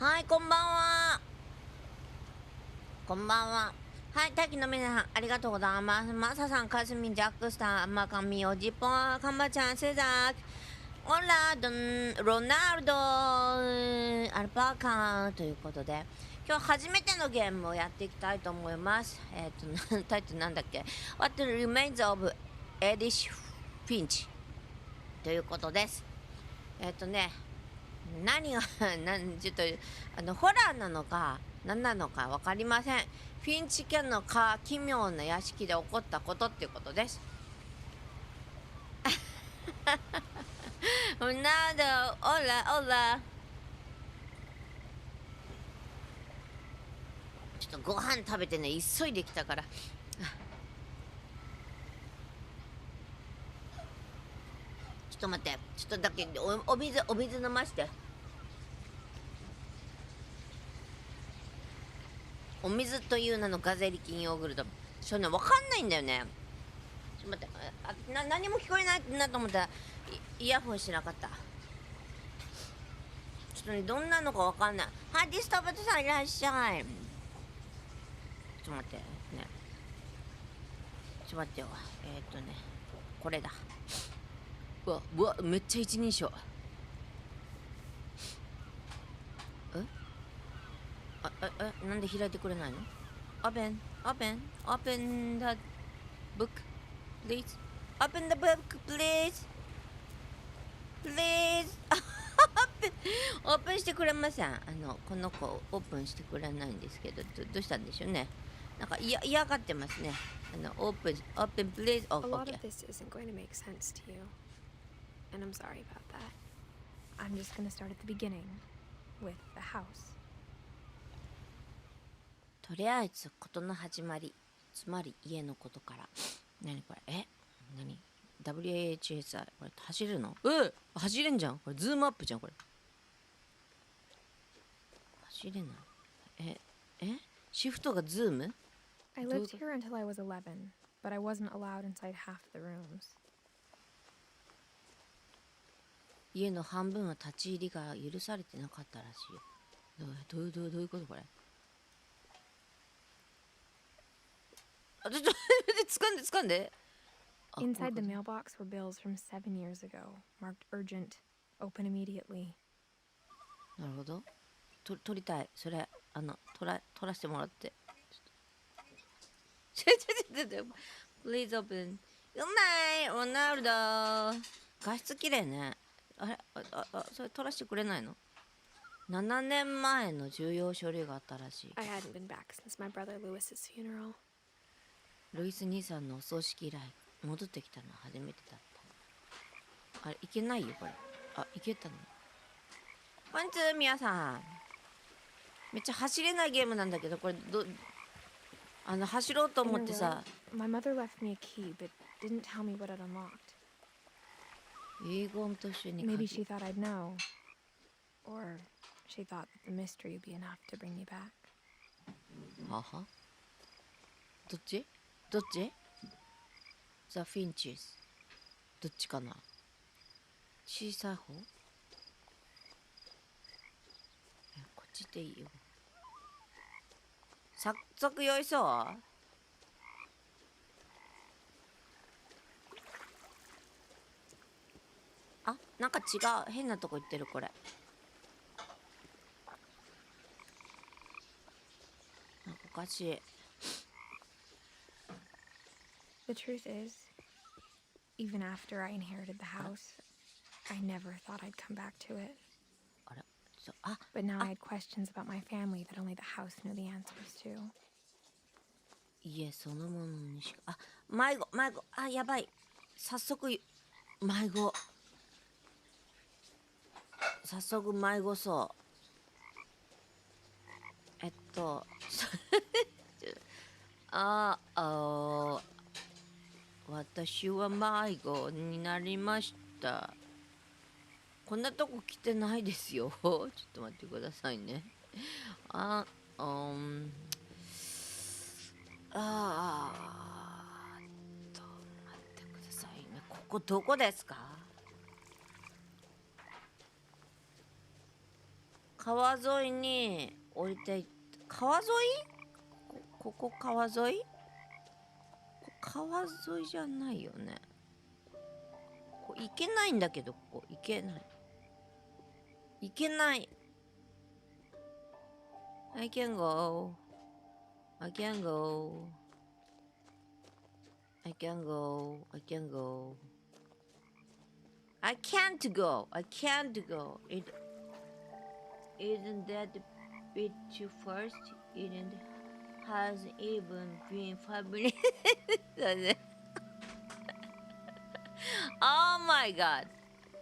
はい、こんばんは。こんばんは。はい、大気の皆さん、ありがとうございます。マサさん、カスミン、ジャックスター、マカミオ、ジポン、カンバちゃん、セザー、オラドン、ロナルド、アルパカということで、今日初めてのゲームをやっていきたいと思います。タイトルなんだっけ ?What Remains of Edith Finch ということです。何がちょっとホラーなのか何なのか分かりません。フィンチ家の奇妙な屋敷で起こったことっていうことです。なるほど、オラオラ。ちょっとご飯食べてね、急いできたから。ちょっと待って、ちょっとだけお水飲まして。お水という名のガゼリキンヨーグルト。それね、わかんないんだよね。ちょっと待って、何も聞こえないなと思ったらイヤホンしなかった。ちょっとね、どんなのかわかんない。はい、ディスタバトさんいらっしゃい。ちょっと待ってね。ちょっと待ってよ。これだ。うわ、めっちゃ一人称。なんで開いてくれないの？ Open the book, please. Open the book, please. Please. オープンしてくれません。この子オープンしてくれないんですけど、どうしたんでしょうね。なんか嫌がってますね。オープン please. A lot of this isn't going to make sense to you, and I'm sorry about that. I'm just going to start at the beginning with the house. とりあえず事の始まり、つまり家のことから。何これ？何 WAHSI これ走るの？走れんじゃん。これズームアップじゃん。これ走れない。シフトがズーム？ I lived here until I was 11, but I wasn't allowed inside half the rooms. 家の半分は立ち入りが許されてなかったらしいよ。どういうことこれ？ちょっと掴んで。Inside the mailbox were bills from 7 years ago, marked urgent, open immediately. なるほど。取りたい。それ取らせてもらって。ちょPlease open。うまい、ロナルド。画質綺麗ね。それ取らせてくれないの？7年前の重要書類があったらしい。I hadn't been back since my brother Lewis's funeral. ルイス兄さんのお葬式以来戻ってきたのは初めてだった。あれいけないよこれ。いけたの。こんにちは皆さん。めっちゃ走れないゲームなんだけど、これ走ろうと思ってさ。My mother left me a key, but didn't tell me what it unlocked. 遺言と一緒に Maybe she thought I'd know, or she thought that the mystery would be enough to bring me back. はどっち ?The Finches どっちかな。小さい方？こっちでいいよ。早速酔いそう？なんか違う。変なとこ行ってるこれ。なんかおかしい。The truth is, even after I inherited the house, I never thought I'd come back to it. But now I had questions about my family that only the house knew the answers to. 家そのものにしか。迷子。やばい。早速迷子そう。私は迷子になりました。こんなとこ来てないですよ。ちょっと待ってくださいね。待ってくださいね。ここどこですか？川沿いに降りていった。川沿い？ここ川沿い？川沿いじゃないよね。こ行けないんだけど、ここ行けない。行けない。I can go. I can go. I can go. I can go. I can't go. I can't go. Isn't that bit too first? Isn't has even been 5 minutes? Oh my god.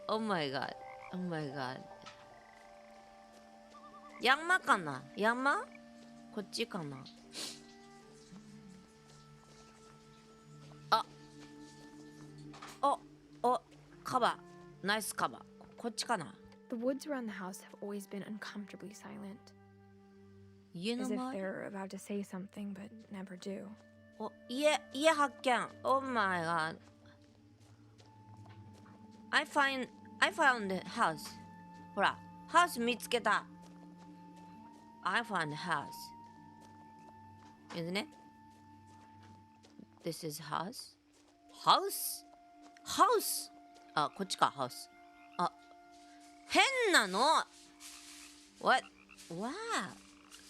Oh my god. Oh my god. 山かな？山？こっちかな？あ、カバー。ナイスカバー。こっちかな？ The woods around the house have always been uncomfortably silent. As if they're about to say something but never do. 家発見。Oh my god. I found the house. ほら、ハウス見つけた。I found the house. Isn't it? This is house. House? House. あ、こっちか、ハウス。あ、変なの。What? Wow.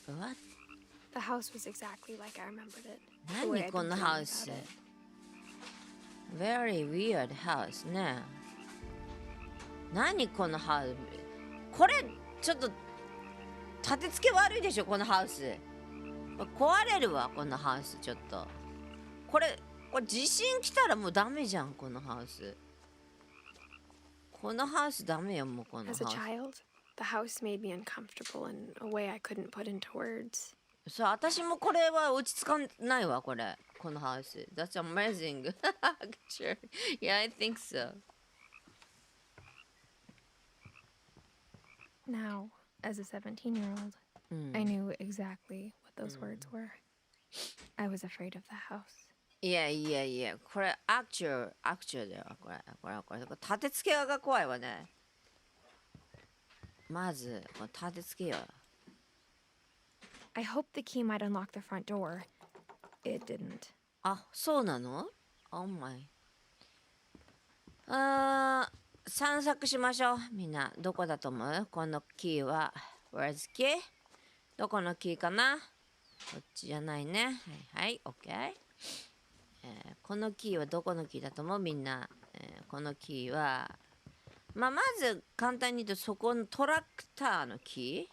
What? The house was exactly like I remembered it. 何このハウス Very weird house ね。何このハウスこれちょっと立て付け悪いでしょこのハウス壊れるわこのハウスちょっとこれ地震来たらもうダメじゃんこのハウスこのハウスダメよもうこのハウス As a child, the house made me uncomfortable in a way I couldn't put into words. そう私もこれは落ち着かないわこれこのハウス That's amazing Sure Yeah I think so Now, as a 17-year-old, I knew exactly what those words were. I was afraid of the house. いやこれアクチュアだよこれ立て付けが怖いわねまずこれ立て付けよ I hoped the key might unlock the front door. It didn't. あ、そうなの Oh my 散策しましょうみんなどこだと思うこのキーは Where's key? どこのキーかなこっちじゃないねはい OK、このキーはどこのキーだと思うみんな、このキーはまず簡単に言うとそこのトラクターのキー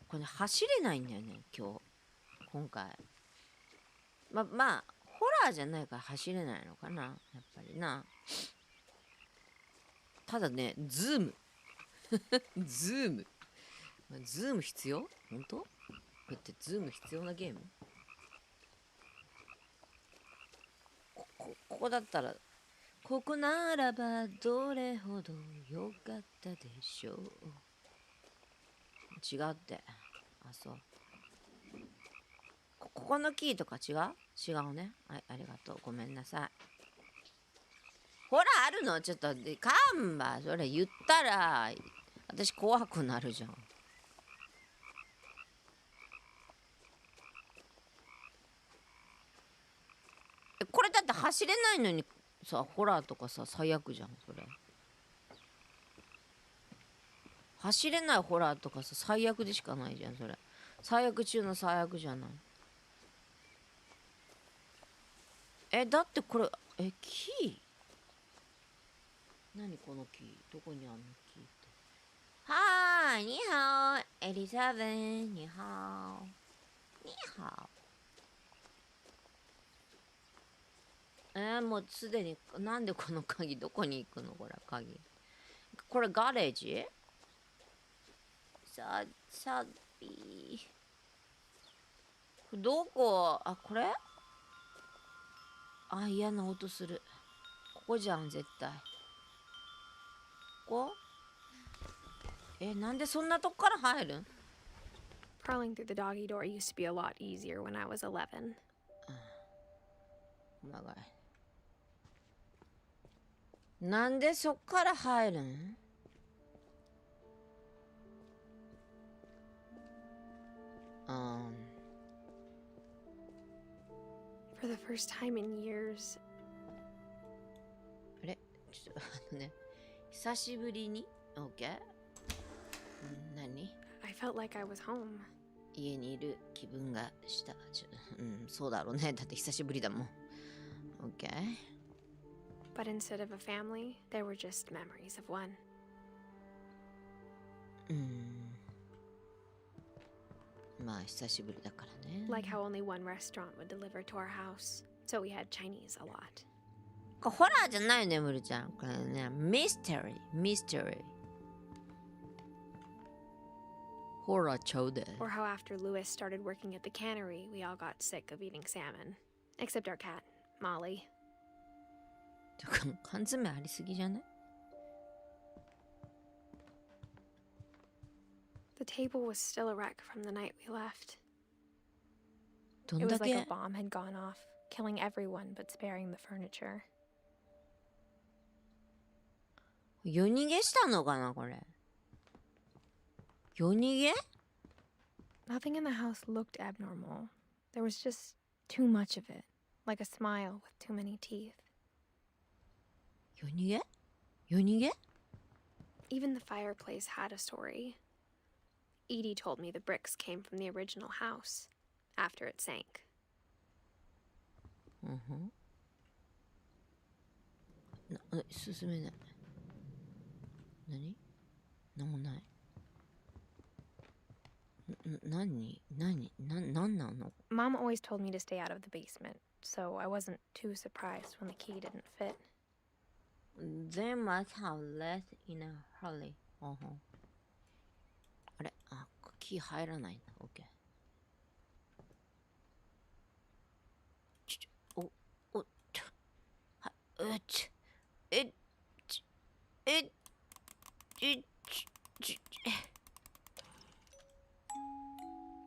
これ走れないんだよね今回まあホラーじゃないから走れないのかなやっぱりなただねズームズーム必要本当こうやってズーム必要なゲームここだったらここならばどれほどよかったでしょう違うってあそうここのキーとか違うねはいありがとうごめんなさいほらあるのちょっとカンバそれ言ったら私怖くなるじゃんこれだって走れないのにさホラーとかさ最悪じゃんそれ走れないホラーとかさ最悪でしかないじゃんそれ最悪中の最悪じゃないだってこれキー何このキーどこにあんのキーってはーいにはーエリザベンにはーもうすでになんでこの鍵どこに行くのこれ鍵これガレージサビーどここれ嫌な音するここじゃん絶対ここなんでそんなとこから入るん Crawling through the doggy door used to be a lot easier when I was 11. 長いなんでそっから入るん？ For the first time in years. あれちょっとね、久しぶりに OK？ 何？ I felt like I was home. 家にいる気分がした。そうだろうね。だって久しぶりだもん。OK？ But instead of a family, there were just memories of one. まあ久しぶりだからね。Like how only one restaurant would deliver to our house, so we had Chinese a lot. これホラーじゃないよね、ムルちゃん。これね、ミステリー。ホラーちょうだい。Or how after Lewis started working at the cannery, we all got sick of eating salmon. Except our cat, Molly. 缶詰ありすぎじゃない？ The table was still a wreck from the night we left. ど It んだ was like け a bomb had gone off, killing everyone but sparing the furniture. 夜逃げしたのかなこれ。夜逃げ？ Nothing in the house looked abnormal. There was just too much of it, like a smile with too many teeth. 夜逃げ？ Even the fireplace had a story. Edie told me the bricks came from the original house, after it sank. 進めない。なんもない。なんなの？ Mom always told me to stay out of the basement, so I wasn't too surprised when the key didn't fit. They must have left in a hurry. あれ？キー入らないんだ。OK。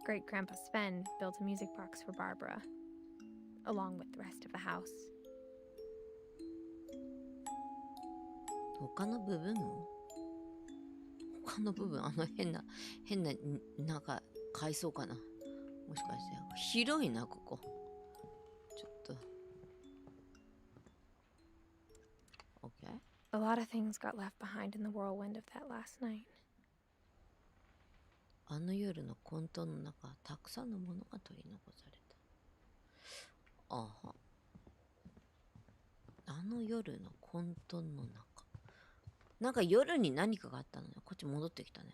Great Grandpa Sven built a music box for Barbara, along with the rest of the house. 他の部分変な、なんか、階層かな。もしかして、広いな、ここ。ちょっと。OK？ A lot of things got left behind in the whirlwind of that last night. あの夜の混沌の中、たくさんのものが取り残された。あの夜の混沌の中。なんか夜に何かがあったのね。こっち戻ってきたね。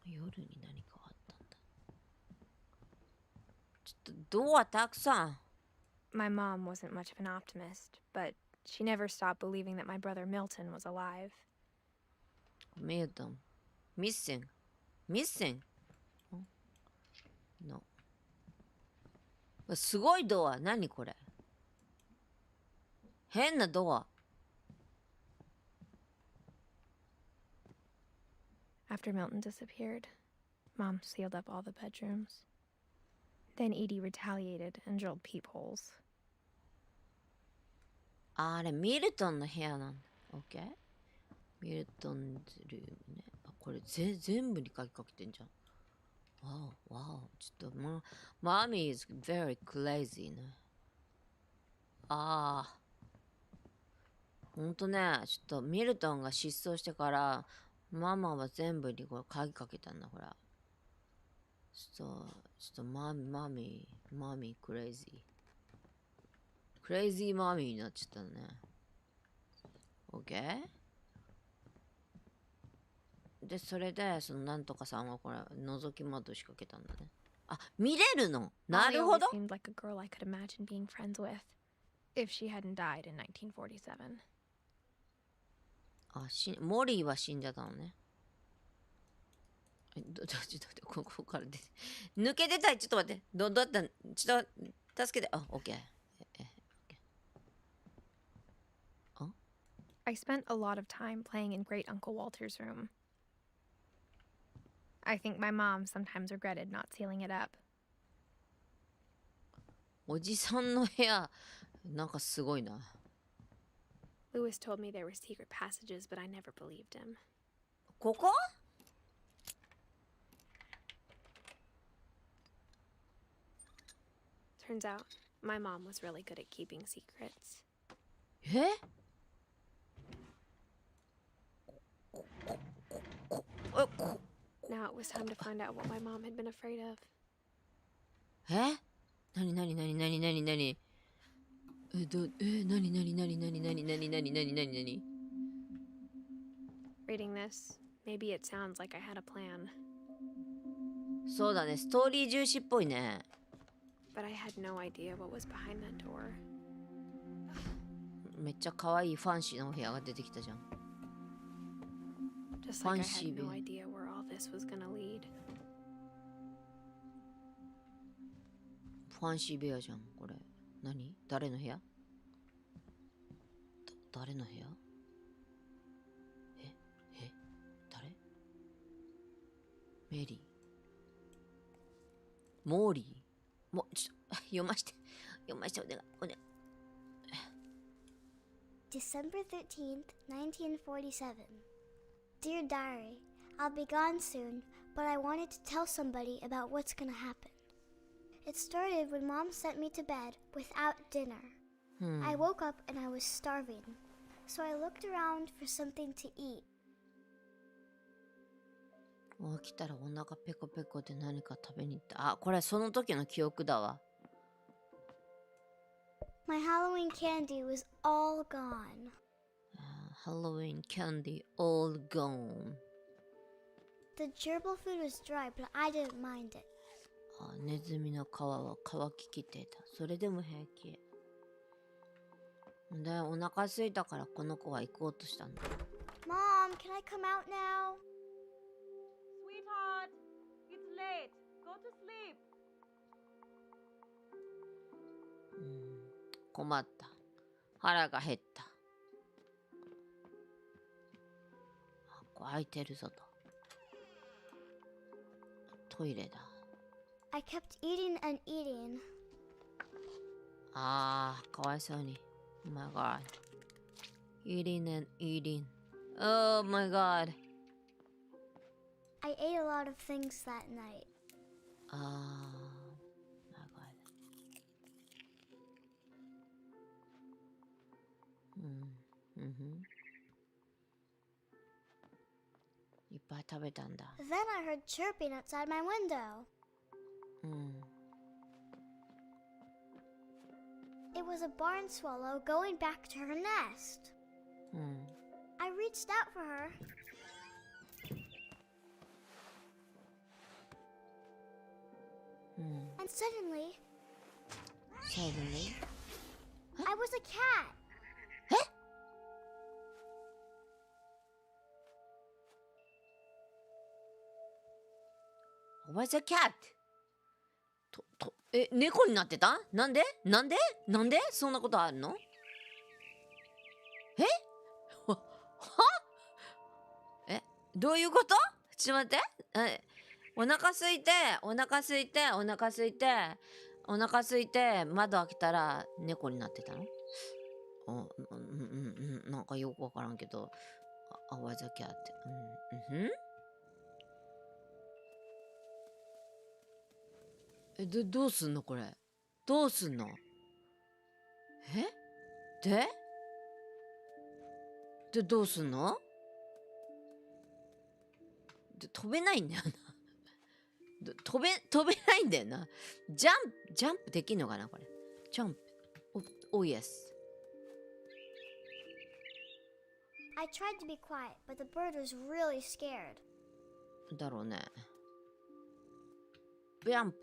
夜に何かがあったんだ。ちょっとドアたくさん。My mom wasn't much of an optimist, but she never stopped believing that my brother Milton was alive. Milton. Missing? No. すごいドア。何これ？変なドア。After Milton disappeared, Mom sealed up all the bedrooms. Then Edie retaliated and drilled peepholes. あれ、ミルトンの部屋なんだ。OK？ ミルトンズルームね。これ全部に鍵かけてんじゃん。Wow。ちょっとMommy is very crazy ね。ほんとね、ちょっとミルトンが失踪してから、ママは全部にこれ鍵かけたんだ、ほら。ちょっとMommy crazy。クレイジーマミーになっちゃったね。OK？ で、それで、そのなんとかさんはこれ、覗き窓仕掛けたんだね。見れるの？なるほど。Molly always seemed like a girl I could imagine being friends with, if she hadn't died in 1947. モリーは死んじゃったのね。ここから出て。抜け出たい。ちょっと待って。どうやったん？ちょっと、助けて。OK。I spent a lot of time playing in Great Uncle Walter's room. I think my mom sometimes regretted not sealing it up. おじさんの部屋、なんかすごいな。Lewis told me there were secret passages, but I never believed him. ここ Turns out, my mom was really good at keeping secrets. えこ Now it was time to find out what my mom had been afraid of. えなになになになになになになになになになになになになになになになに Reading this, maybe it sounds like I had a plan. そうだね、ストーリー重視っぽいね。But I had no idea what was behind that door. めっちゃ可愛いファンシーなお部屋が出てきたじゃん。 Just like I had no idea where all this was gonna lead. ファンシー部屋じゃん、これ。何？誰の部屋？誰の部屋？誰？メリー。モーリー。読まして。お願い。December 13th, 1947. Dear Diary, I'll be gone soon, but I wanted to tell somebody about what's gonna happen. It started when Mom sent me to bed without dinner. I woke up and I was starving, so I looked around for something to eat. 起きたらお腹ペコペコで何か食べに行った。あ、これその時の記憶だわ。My Halloween candy was all gone. Halloween candy all gone. The gerbil food was dry, but I didn't mind it. ネズミの皮は乾ききっていた。それでも平気。で、お腹空いたからこの子は行こうとしたんだ。Mom, can I come out now? Sweetheart, it's late. Go to sleep. 困った。腹が減った。ここ空いてるぞと。トイレだ。I kept eating and eating. かわいそうに。Oh my god. Eating and eating. Oh my god. I ate a lot of things that night. My god. いっぱい食べたんだ。Then I heard chirping outside my window. It was a barn swallow going back to her nest. I reached out for her. And suddenly, I was a cat. Was a cat? 猫になってた？なんでそんなことあるの？はどういうこと？ちょっと待って。お腹空いて、窓開けたら猫になってたの？なんかよくわからんけど。was a cat. どうすんのこれ？どうすんの？でどうすんの？飛べないんだよな。飛べないんだよな。ジャンプできんのかなこれ。ジャンプ。yes. I tried to be quiet, but the bird was really scared. だろうね。ジャンプ。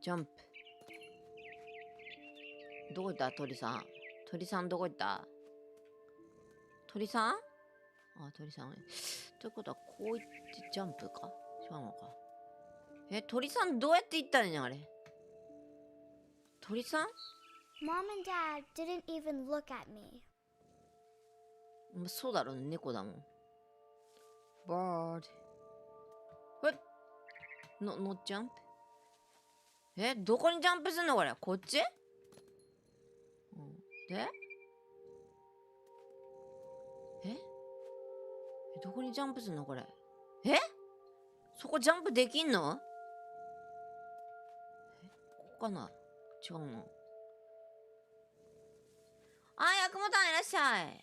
ジャンプ。どこ行った鳥さん。鳥さんどこ行った？鳥さん？鳥さん。ということはこう行ってジャンプか？違うのか。鳥さんどうやって行ったんやあれ。鳥さん？ Mom and Dad didn't even look at me. そうだろうね、猫だもん。Bird. Not jump. どこにジャンプすんのこれ。こっち、うん、でどこにジャンプすんのこれ。そこジャンプできんの？ここかな？違うの。あ、ヤクモタンいらっしゃい。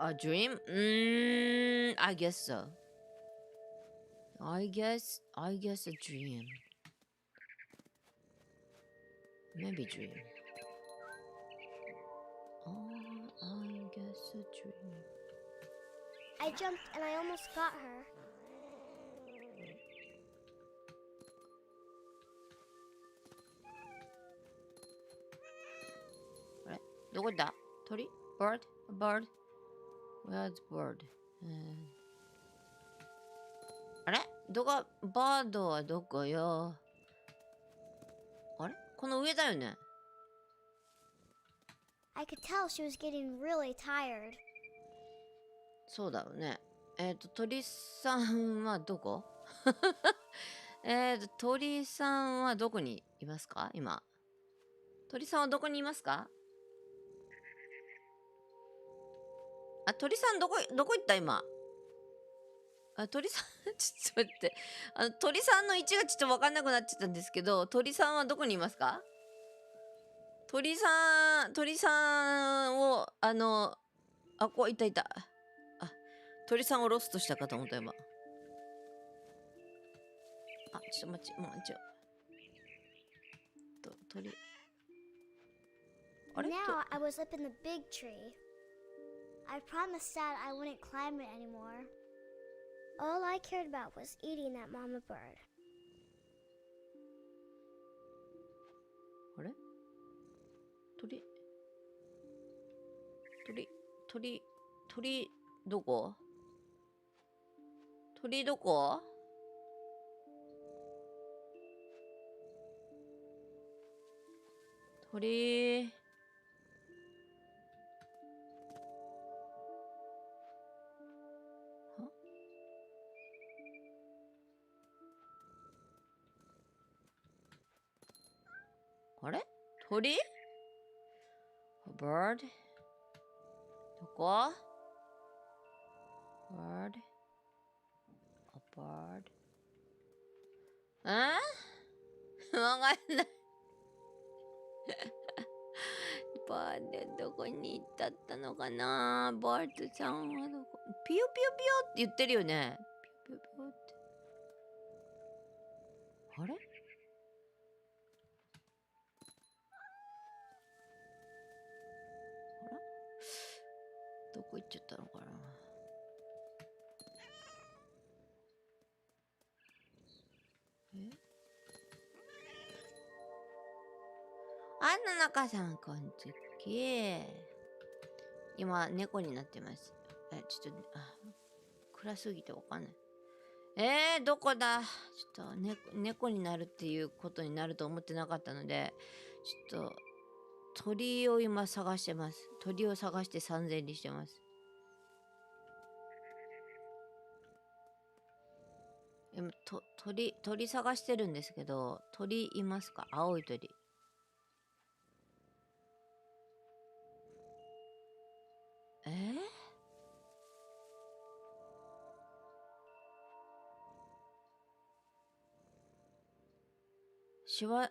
A dream? I guess so. I guess a dream. Maybe dream. I guess a dream. I jumped and I almost got her. あれ？どこだ？鳥？ Bird? A bird? Where's bird? あれ？どこ？バードはどこよ？あれ？この上だよね。I could tell she was getting really tired. そうだろうね。鳥さんはどこ？鳥さんはどこにいますか今？鳥さんはどこにいますか？あ、鳥さんどこ行った今？あ、鳥さんちょっと待って。鳥さんの位置がちょっと分かんなくなっちゃったんですけど、鳥さんはどこにいますか？鳥さんを、こういた。あ、鳥さんをロストしたかと思った今。あ、ちょっと待って、もう鳥。あれ？ Now I was up in the big tree. I promised Dad I wouldn't climb it anymore. All I cared about was eating that mama bird. あれ？鳥どこ？鳥どこ？鳥。あれ？鳥？ A bird? どこ？ bird? A bird? わかんない。バードどこに行ったのかな？バードさんはどこ？ピヨピヨピヨって言ってるよね。ピヨピヨピヨって。あれ？どこ行っちゃったのかな。中さんこんつき。今猫になってます。ちょっと暗すぎてわかんない。どこだ。ちょっと、猫になるっていうことになると思ってなかったので、ちょっと鳥を今探してます。鳥を探して三千里してます。鳥探してるんですけど、鳥いますか？青い鳥。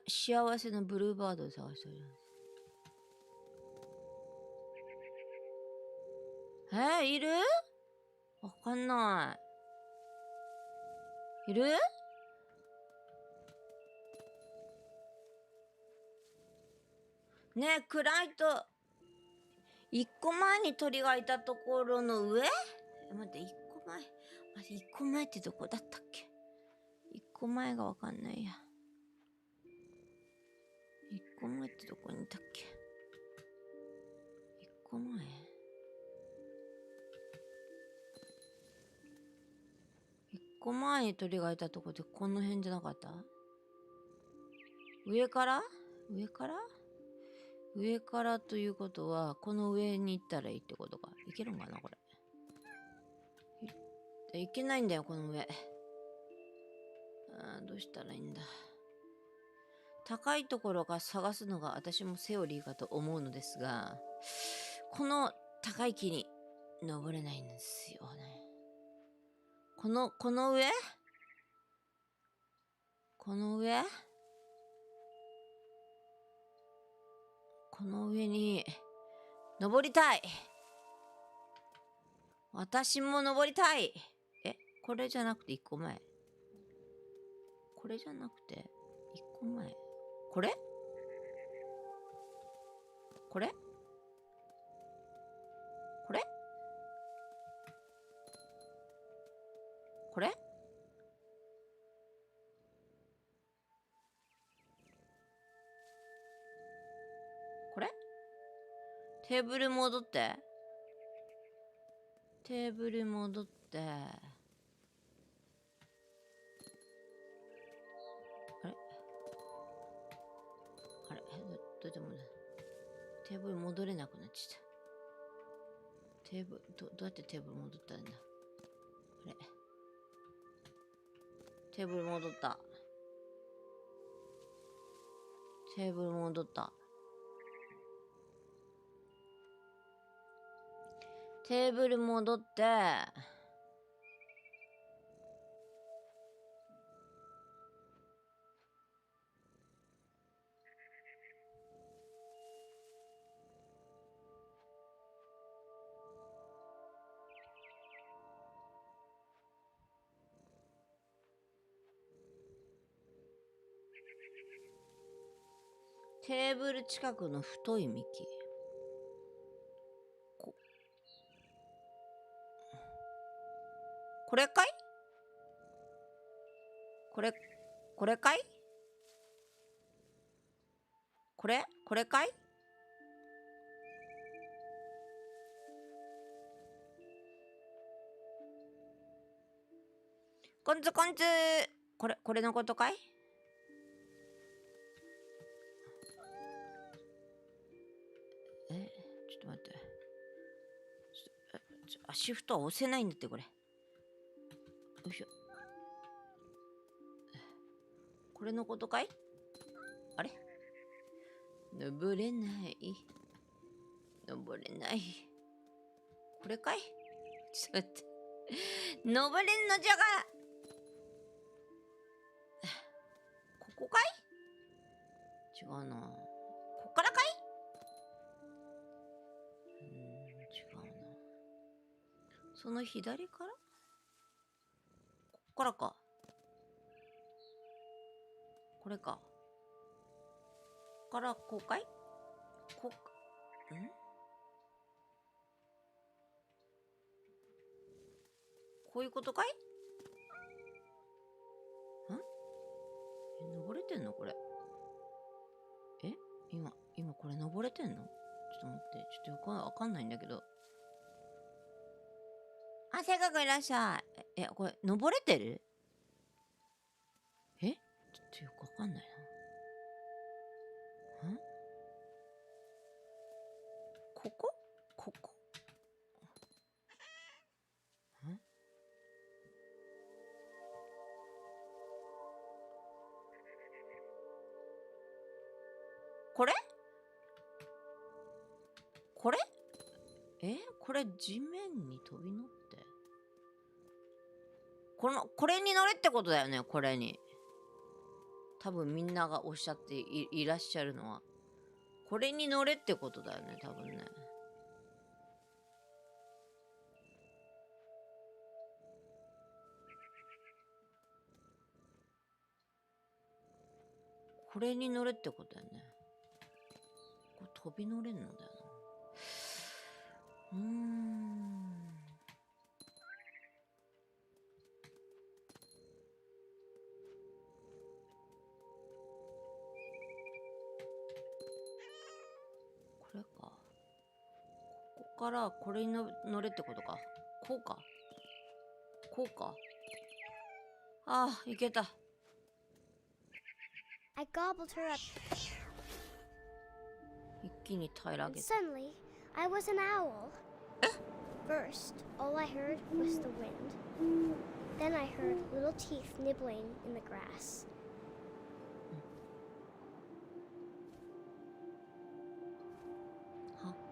幸せのブルーバードを探しております。いる？わかんない。いる？ねえ、暗いと、一個前に鳥がいたところの上？待って、一個前ってどこだったっけ？一個前がわかんないや。一個前ってどこにいたっけ？一個前？一個前に鳥がいたとこでこの辺じゃなかった？上からということは、この上に行ったらいいってことか。いけるんかなこれ。いけないんだよ、この上。どうしたらいいんだ。高いところが探すのが私もセオリーかと思うのですが、この高い木に登れないんですよね。この上この上この上に登りたい。私も登りたい。これじゃなくて1個前。これじゃなくて1個前。これこれこれこれこれテーブル戻って。テーブル戻って。あれどうでもない。テーブル戻れなくなっちゃった。テーブル、どうやってテーブル戻ったんだ。あれテーブル戻った。テーブル戻った。テーブル戻って。テーブル近くの太い幹。これかい？これかい？これかい？こんつ。これのことかい？ちょっと待って。シフトは押せないんだって、これ。よいしょ。これのことかい？あれ？登れない。登れない。これかい？ちょっと待って。登れんのじゃが。ここかい？違うな。こっからかい？違うな。その左から？こっからか。これか。こっからこうかい？こういうことかい？登れてんのこれ。今これ登れてんの？ちょっと待って。ちょっとわかんないんだけど。あ、せっかくいらっしゃい。これ、登れてる？ちょっとよくわかんないな。こここれこれ地面に飛び乗って。これに乗れってことだよね、これに。多分みんながおっしゃっていらっしゃるのは。これに乗れってことだよね、多分ね。これに乗れってことだよね。これ飛び乗れんのだよな。これか。ここからこれに乗れってことか。こうか。ああ、いけた。I gobbled her up. 一気に平ら And げた。 suddenly, I was an owl. First, all I heard was the wind. Then Then I heard little teeth nibbling in the grass.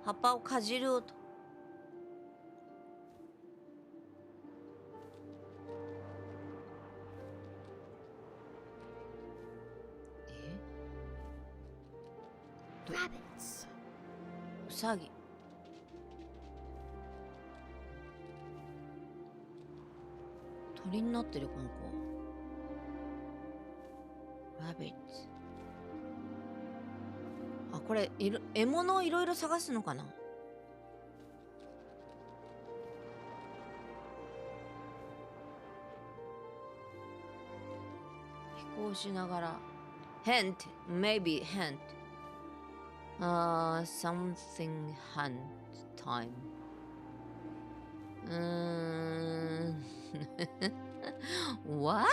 葉っぱをかじる音。Rabbits. うさぎ。鳥になってるこの子。Rabbits。あ、これ獲物をいろいろ探すのかな。飛行しながら。Hint, maybe hint. Something hunt time. What?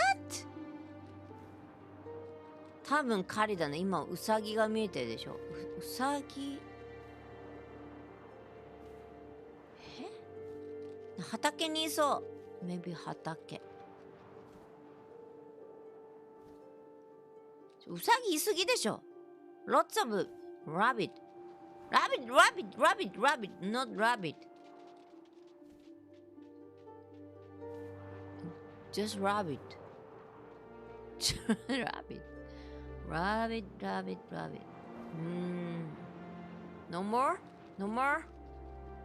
多分狩りだね。今ウサギが見えてるでしょ。ウサギ。畑にいそう。Maybe 畑。ウサギいすぎでしょ。Lots of rabbit. Rabbit, rabbit, rabbit, rabbit, not rabbit. Just rabbit. Rabbit. Rabbit, rabbit, rabbit. No more? No more?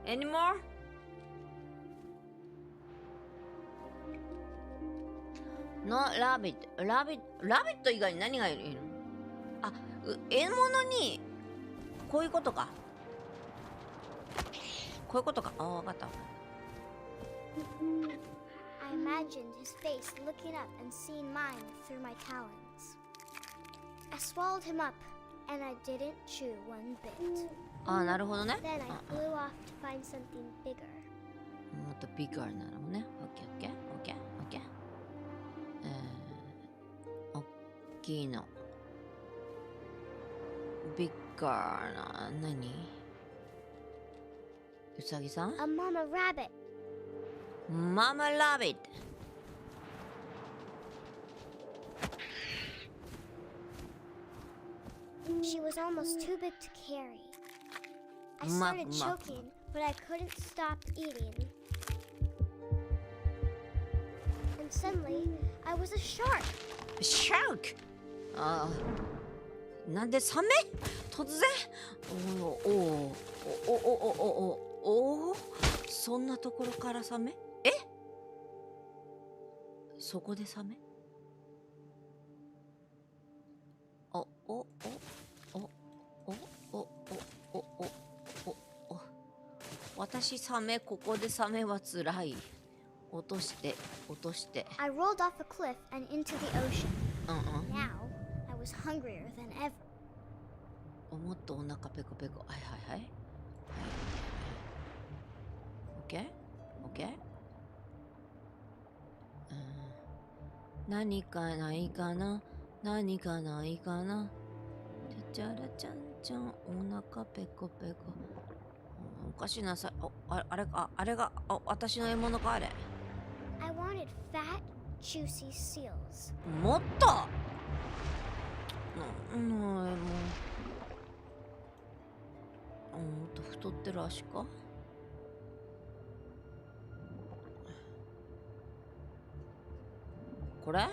Any more? No rabbit. Rabbit. Rabbit 以外に何がいるの？あ、獲物にこういうことか。こういうことか。あ、わかった。I imagined his face looking up and seeing mine through my talons. I swallowed him up, and I didn't chew one bit. あ、なるほどね。Then I flew off to find something bigger. もっとビッガーなのね。オッケーオッケーオッケーオッケー。おっきいの。ビッガーな、何？うさぎさん？ A mama rabbit. ママラビット。She was almost too big to carry. I started choking, but I couldn't stop eating. And suddenly, I was a shark. Shark! ああ、なんでサメ？突然？おお、そんなところからサメ？え？そこでサメ？私サメ、ここでサメはつらい。落として。I rolled off a cliff and into the ocean. Now, I was hungrier than ever. もっとお腹ペコペコ。はいはいはい。OK？何かないかな？何かないかな？ちゃちゃらちゃんちゃん、お腹ペコペコ。おかしなさい。あれが、私の獲物かあれ。I wanted fat, juicy seals. もっともっと太ってる足か？これ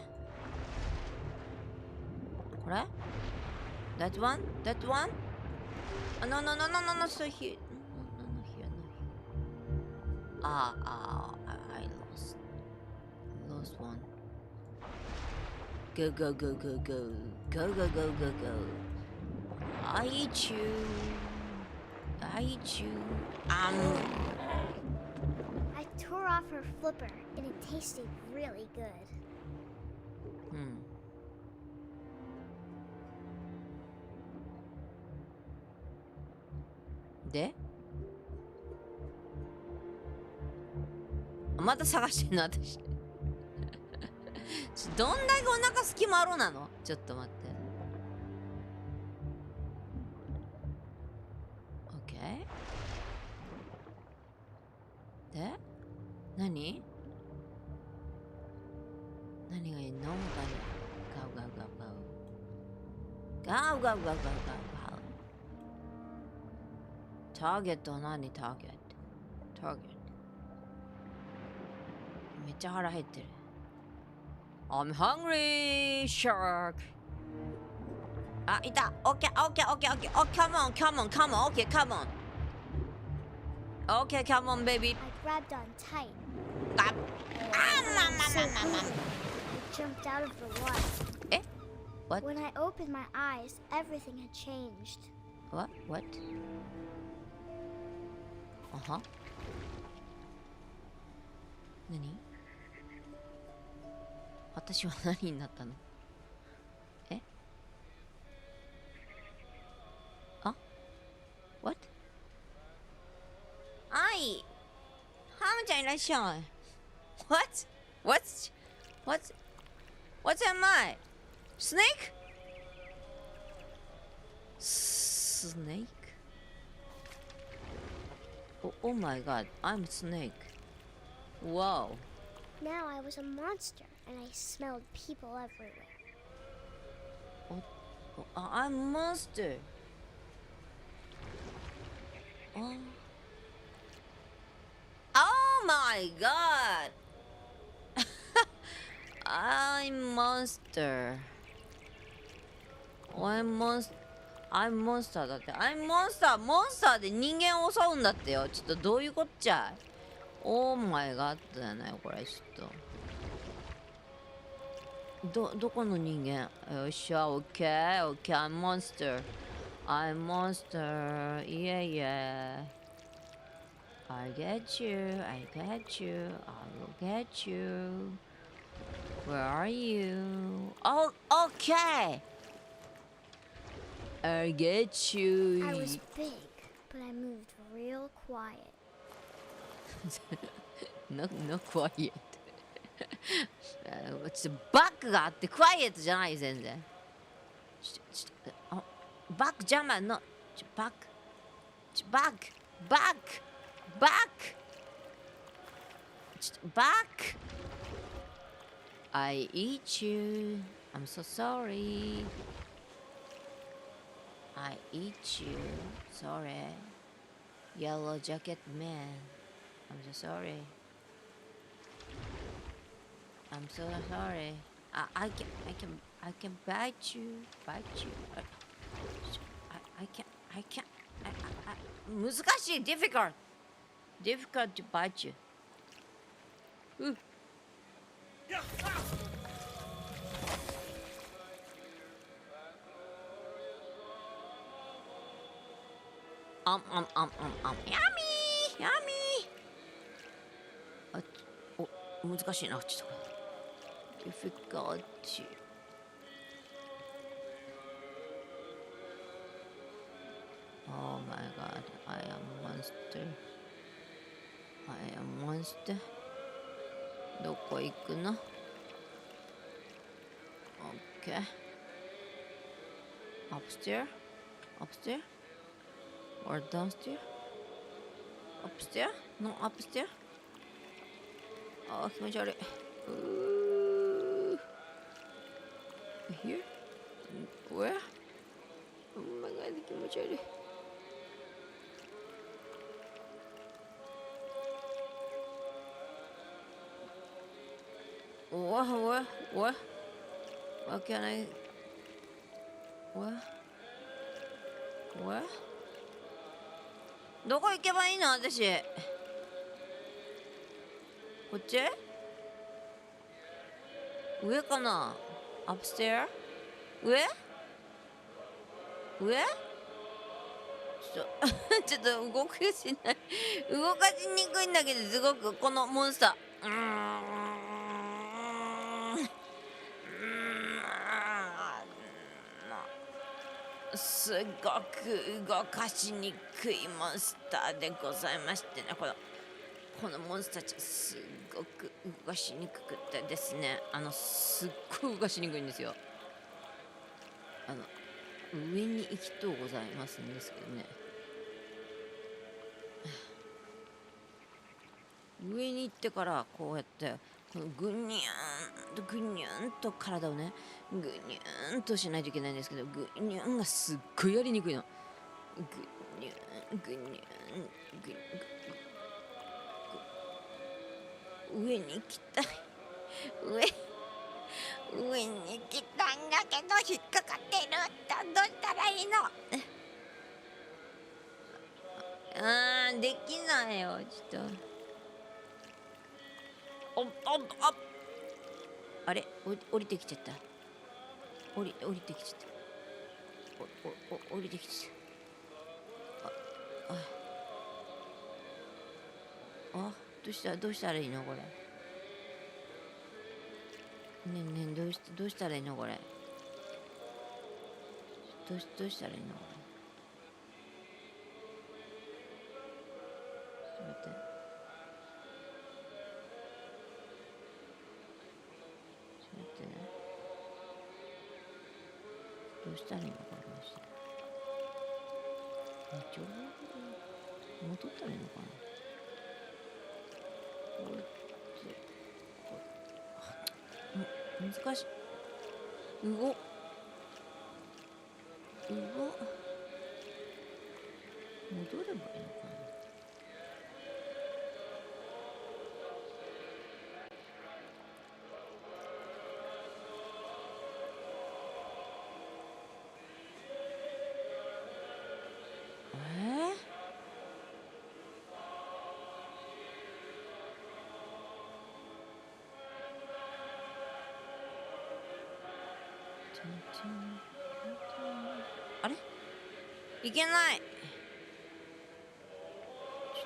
That one? That one? No, so here. No, here. I lost one. Go. I eat you. I tore off her flipper, and it tasted really good. でまた探してんの私どんだけお腹隙間あろうなの？ちょっと待って。 OK で何？ No one. Go, go, go, go. Go, go, go, go, go, go. Target は何 Target? Target. めっちゃ腹減ってる。I'm hungry, shark. あ、いた。Okay, okay, okay, okay. Oh, come on, come on, come on. Okay, come on. Okay, come on, baby. I grabbed on tight. Ah, So I jumped out of the water. Eh? What? When I opened my eyes, everything had changed. What? What? Uh-huh. 何？私は何になったの？え？あ？ What? はい。ハムちゃんいらっしゃい。What? What am I? Snake? Snake? Oh my god, I'm snake. Wow. Now I was a monster, and I smelled people everywhere. I'm a monster. Oh my god. I'm monster. I'm monster だって。I'm monster。モンスターで人間を襲うんだってよ。ちょっとどういうこっちゃい。オーマイガッドやないこれちょっと。どこの人間？よっしゃ、OK。OK、I'm monster。I'm monster。いやいや。I get you. I get you. I will get you. Where are you? Oh, okay. I get you. I was big, but I moved real quiet. no quiet. ちょっとバックがあってクワイエットじゃない全然。バックじゃまの。バック。バック。バック。バック。バック。I eat you. I'm so sorry. I eat you. Sorry. Yellow jacket man. I'm so sorry. I'm so sorry. I can bite you. Bite you. I can't. 難しい difficult to bite you. Yummy. 難しいなちょっと difficult to Oh my god, I am monster. どこ行くの ?OK. Upstairs? Or downstairs? Upstairs? No, upstairs? あー気持ち悪い。Here? Where? Oh my god, 気持ち悪い。What? What can I? What? どこ行けばいいの私。こっち？上かな？ Upstairs？ 上？ちょっと動かしにくいんだけどすごくこのモンスター。すごく動かしにくいモンスターでございましてね、このモンスターたちすごく動かしにくくてですね、すっごい動かしにくいんですよ。上に行きとうございますんですけどね、上に行ってからこうやってこのぐにゃぐにゅんと体をねぐにゅんとしないといけないんですけど、ぐにゅんがすっごいやりにくいの。ぐにゅんぐにゅん上に行きたい。上に行きたいんだけど引っかかってる。どうしたらいいの。できないよ。ちょっとあれ降りてきちゃった。降りてきちゃった。降りてきちゃった。どうしたらいいのこれ。ねえどうしたらいいのこれ。どうしたらいいのこれ。ちょっと待って。どうしたらいいのこれ。戻ったらいいのかな。難しい。戻ればいいのかな。あれいけない。ちょ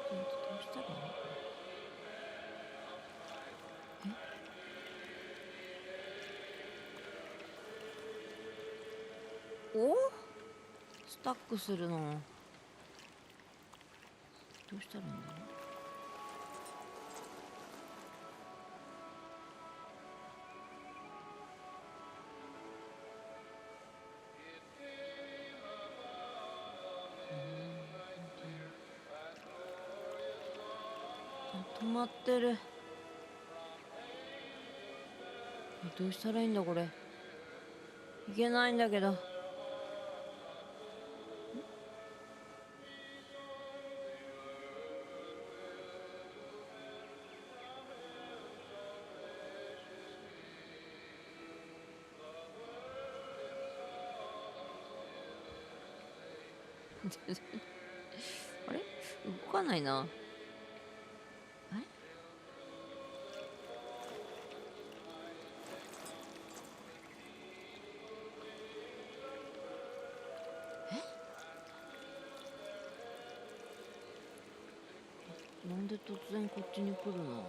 っと待って、どうしたらいいのかな。スタックするの。どうしたらいいんだろう。止まってる。どうしたらいいんだこれ。いけないんだけど。あれ動かないな。なんで突然こっちに来るの。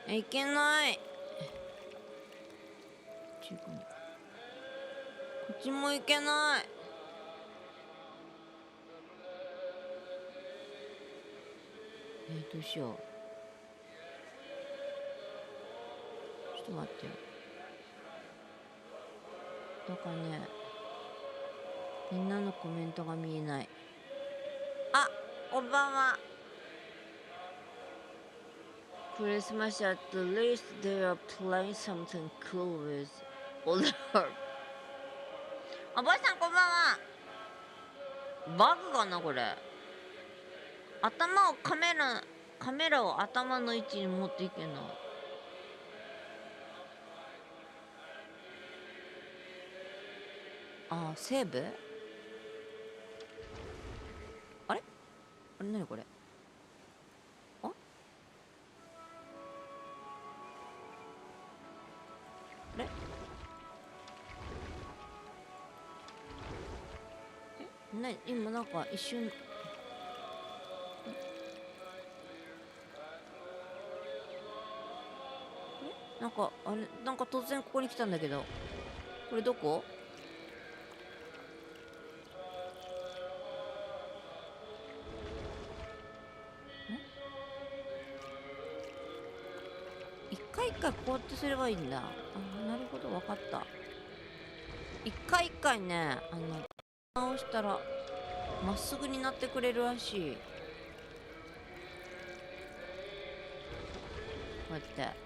いけない。こっちもいけない。どうしよう。ちょっと待ってよ。だからね、みんなのコメントが見えない。こんばんは。クリスマス at least they are playing something cool with all the heart。おばあさんこんばんは。バグかなこれ。カメラを頭の位置に持っていけない。セーブ。あれ何これ。あれ今なんか一瞬なんか突然ここに来たんだけど、これどこ。一回一回こうやってすればいいんだ。なるほど、分かった。一回一回ね直したらまっすぐになってくれるらしい。こうやって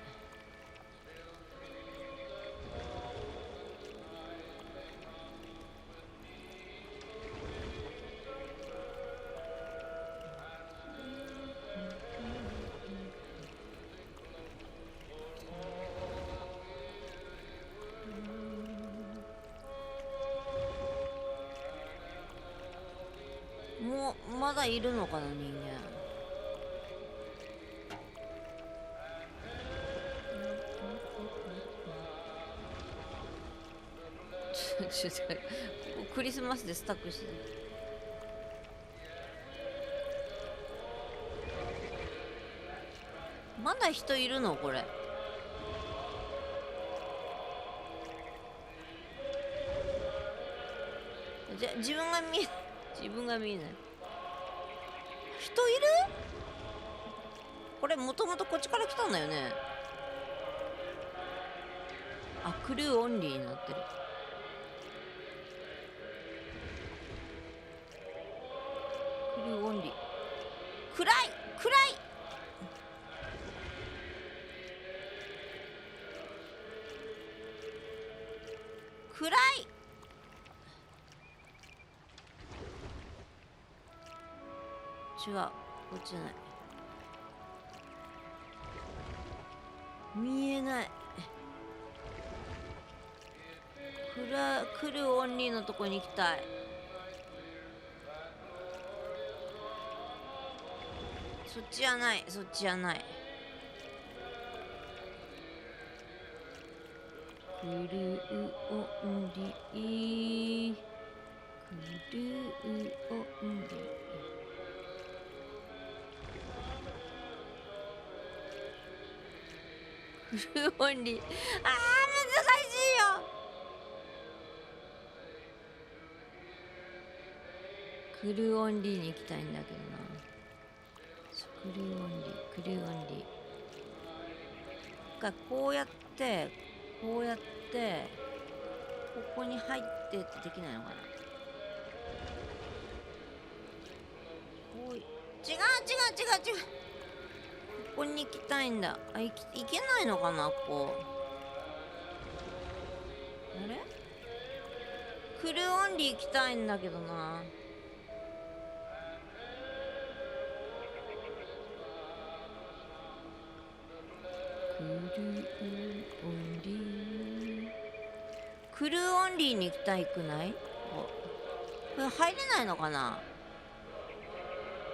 もうまだいるのかな人間。ちょっとクリスマスでスタックしてる。まだ人いるのこれ。自分が見えない。自分が見えない。人いる？これもともとこっちから来たんだよね。あ、クルーオンリーになってる。クルーオンリー。暗い暗い。暗い。違う、こっちじゃない。見えない。来るオンリーのとこに行きたい。そっちじゃない、そっちじゃない。来るオンリー、来るオンリー。クルーオンリー。あー、難しいよ。クルーオンリーに行きたいんだけどな。クルーオンリー、クルーオンリーがこうやってこうやってここに入ってってできないのかな。こう違う違う違う違う。ここに行きたいんだ。あ、行けないのかな、ここ。あれ？クルーオンリー行きたいんだけどな。クルーオンリー。クルーオンリーに行きたいくない？これ入れないのかな、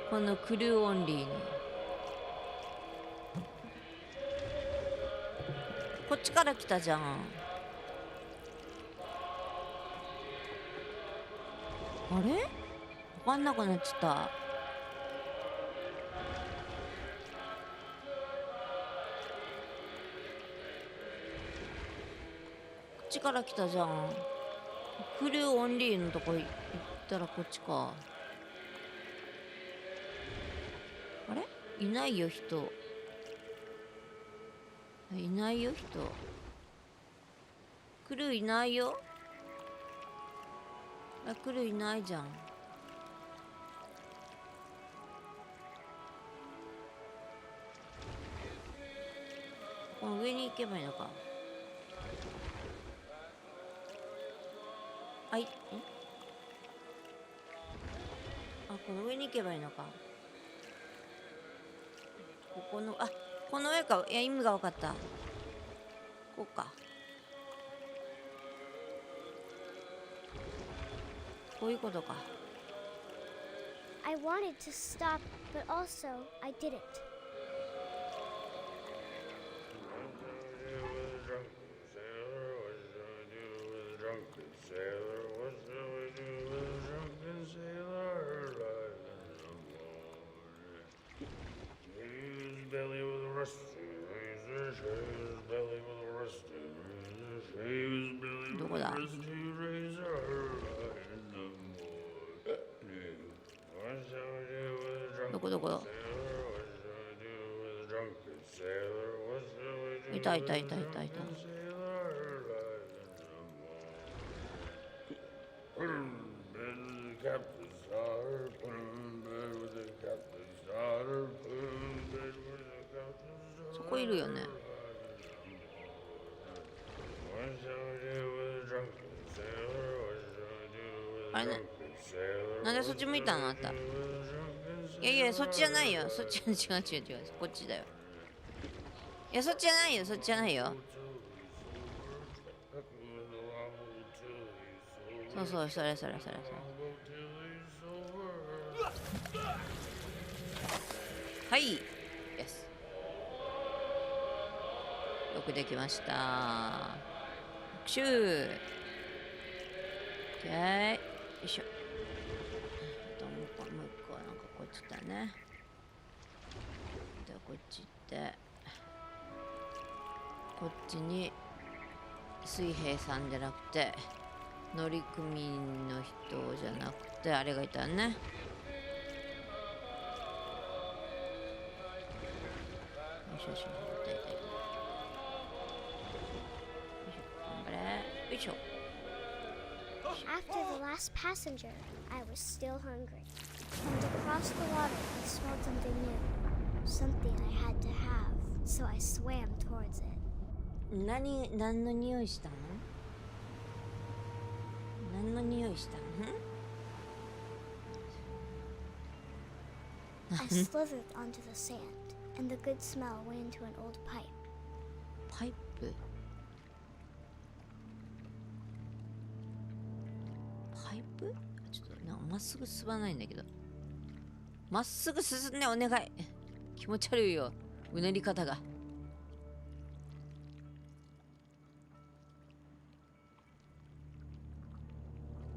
このクルーオンリーに。こっちから来たじゃん。あれ？わかんなくなっちゃった。こっちから来たじゃん。クルーオンリーのとこ行ったらこっちか。あれ？いないよ人。いないよ人。クルーいないよ。あ、クルーいないじゃん。この上に行けばいいのか。あ、あ、この上に行けばいいのか。ここの、あ、この上か。いや、意味が分かった。こうか。こういうことか。I wanted to stop, but also I didn't. Rust どこだ？どこどこ？いたいたいたいたいた。いるよね。あれね、なんでそっち向いたのあんた。いやいや、そっちじゃないよ。そっち違う違う違う。こっちだよ。いや、そっちじゃないよ。そっちじゃないよ。そうそう、それ。はい。よし。よくできました。拍手。オッケー。よいしょ。もう一個なんかこっちだね。で、こっち行って。こっちに水平さんじゃなくて乗組員の人じゃなくてあれがいたね。よしよし、いた。よいしょ、頑張れ。よいしょ。After the last passenger, I was still hungry. And across the water, I smelled something new. Something I had to have, so I swam towards it. 何の匂いしたの？何の匂いしたの？ I slithered onto the sand, and the good smell went into an old pipe. パイプ？パイプ？ちょっとなんかまっすぐ進まないんだけど。まっすぐ進んでお願い。気持ち悪いよ。うねり方が。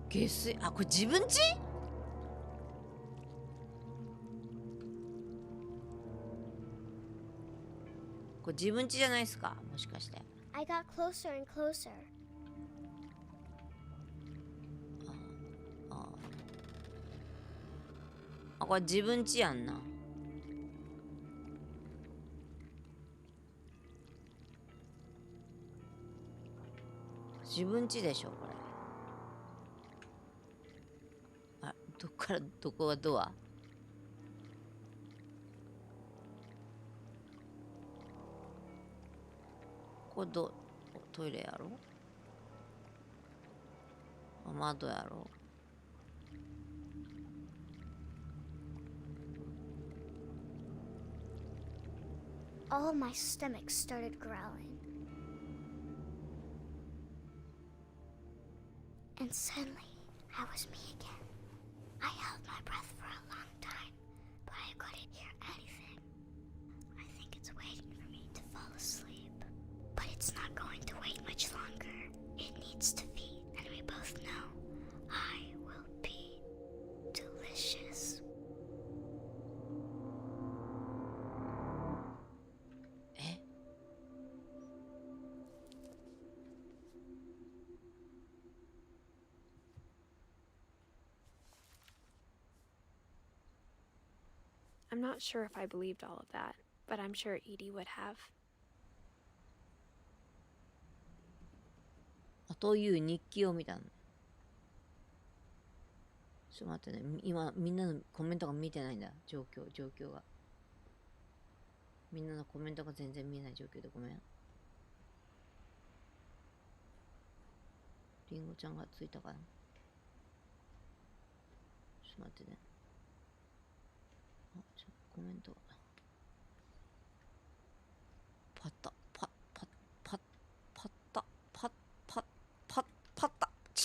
下水、あ、これ自分家？これ自分家じゃないですか、もしかして。I got closer and closer. あ、これ自分家やんな。自分家でしょ、これ。どっからどこがドア？これトイレやろ？窓やろ？All my stomach started growling. And suddenly, I was me again. I held my breath for a long time, but I couldn't hear anything. I think it's waiting for me to fall asleep. But it's not going to wait much longer. It needs to feed, and we both know I will be delicious. え？ I'm not sure if I believed all of that, but I'm sure Edie would have. という日記を見たの。ちょっと待ってね。今、みんなのコメントが見てないんだ。状況が。みんなのコメントが全然見えない状況でごめん。りんごちゃんがついたかな。ちょっと待ってね。コメント。パッタ。ち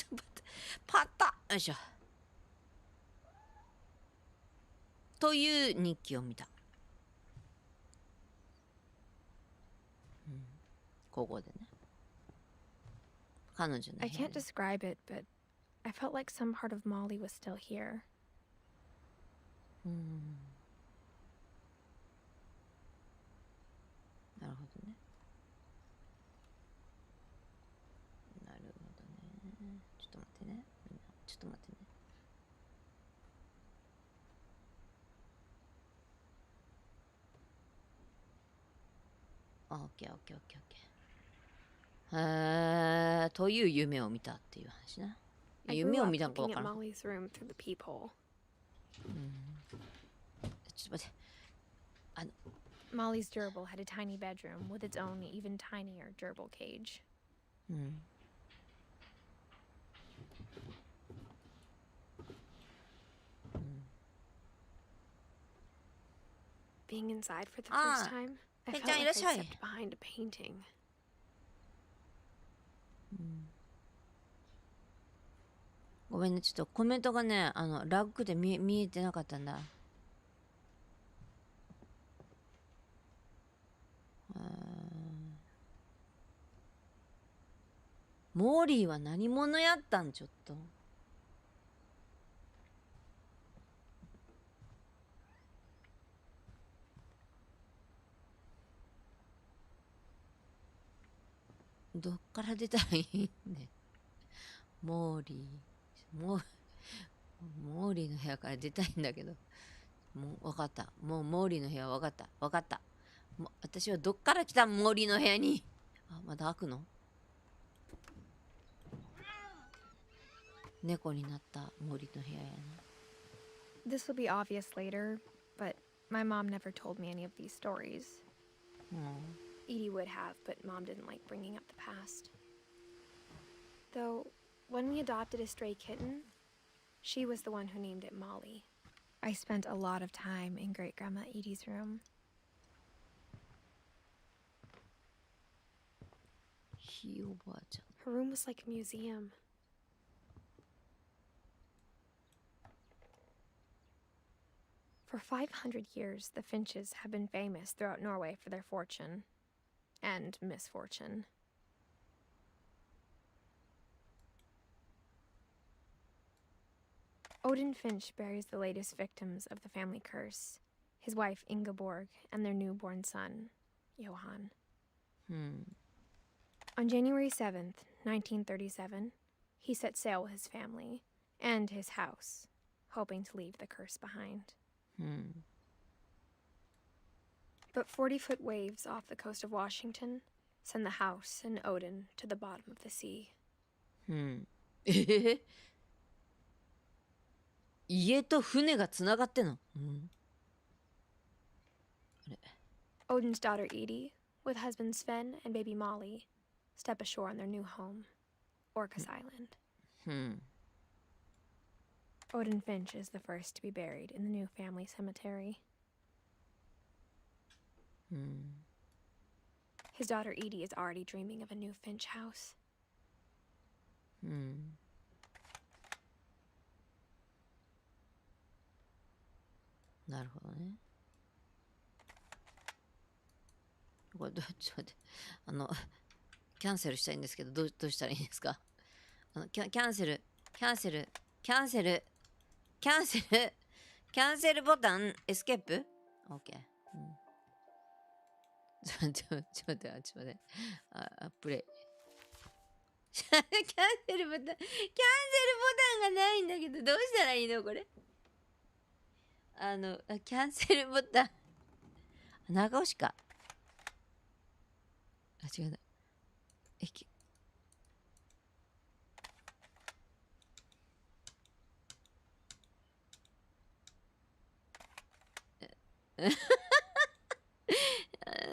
ょっと待って。パッタ。よいしょ。という日記を見た。ここでね。彼女の部屋 I can't describe it, but I felt like some part of Molly was still here. なるほどね。なるほどね。ちょっと待ってね。ちょっと待ってね。オッケー。という夢を見たっていう話な。夢を見たのか分からん。ちょっと待って。Molly's gerbil had a tiny bedroom with its own even tinier gerbil cage. Being inside for the first time, I felt like I stepped behind a painting. ごめんね、ちょっとコメントがね、ラグで見えてなかったんだ。モーリーは何者やったん？ちょっと。どっから出たらいいね。モーリーの部屋から出たいんだけど。もう分かった。もうモーリーの部屋分かった。分かった。私はどっから来たモーリーの部屋に。あ、まだ開くの？猫になったモーリーの部屋やな。This will be obvious later, but my mom never told me any of these stories. Edie would have, but Mom didn't like bringing up the past. Though, when we adopted a stray kitten, she was the one who named it Molly. I spent a lot of time in Great-Grandma Edie's room. Her room was like a museum. For 500 years, the Finches have been famous throughout Norway for their fortune. And misfortune. Odin Finch buries the latest victims of the family curse, his wife Ingeborg and their newborn son, Johan. On January 7th, 1937, he set sail with his family and his house, hoping to leave the curse behind. But 40-foot waves off the coast of Washington send the house and Odin to the bottom of the sea. 家と船がつながってんの？Odin's daughter Edie, with husband Sven and baby Molly, step ashore on their new home, Orcas Island. Odin Finch is the first to be buried in the new family cemetery. His daughter Edie is already dreaming of a new Finch house. なるほどね。これちょっと待って、キャンセルしたいんですけど、どうしたらいいですか？キャンセルボタン、エスケープ？ OK。ちょっと待って。プレイ。キャンセルボタンがないんだけど、どうしたらいいのこれ。キャンセルボタン。長押しか。違うな。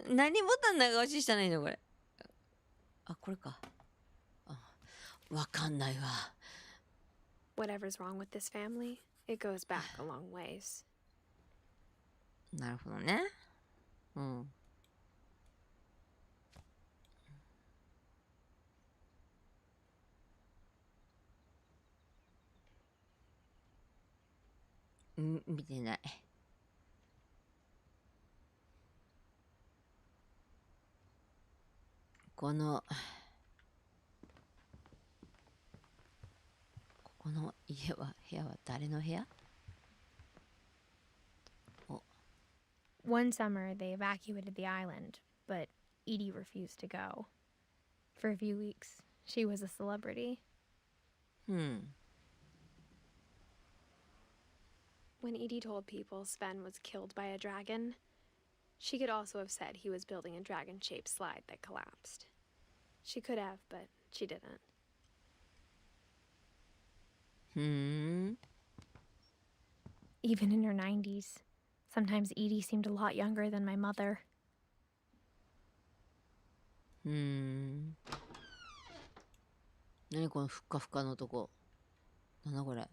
何ボタン長押ししたらいいのこれ。あ、これか。わかんないわ。Whatever's wrong with this family, it goes back a long ways. なるほどね。見てない。この部屋は誰の部屋？One summer, they evacuated the island, but Edie refused to go. For a few weeks, she was a celebrity. When Edie told people Sven was killed by a dragon, she could also have said he was building a dragon-shaped slide that collapsed. She could have, but she didn't. Even in her 90s, Sometimes Edie seemed a lot younger than my mother. 何このふっかふかのとこ。なんだこれ。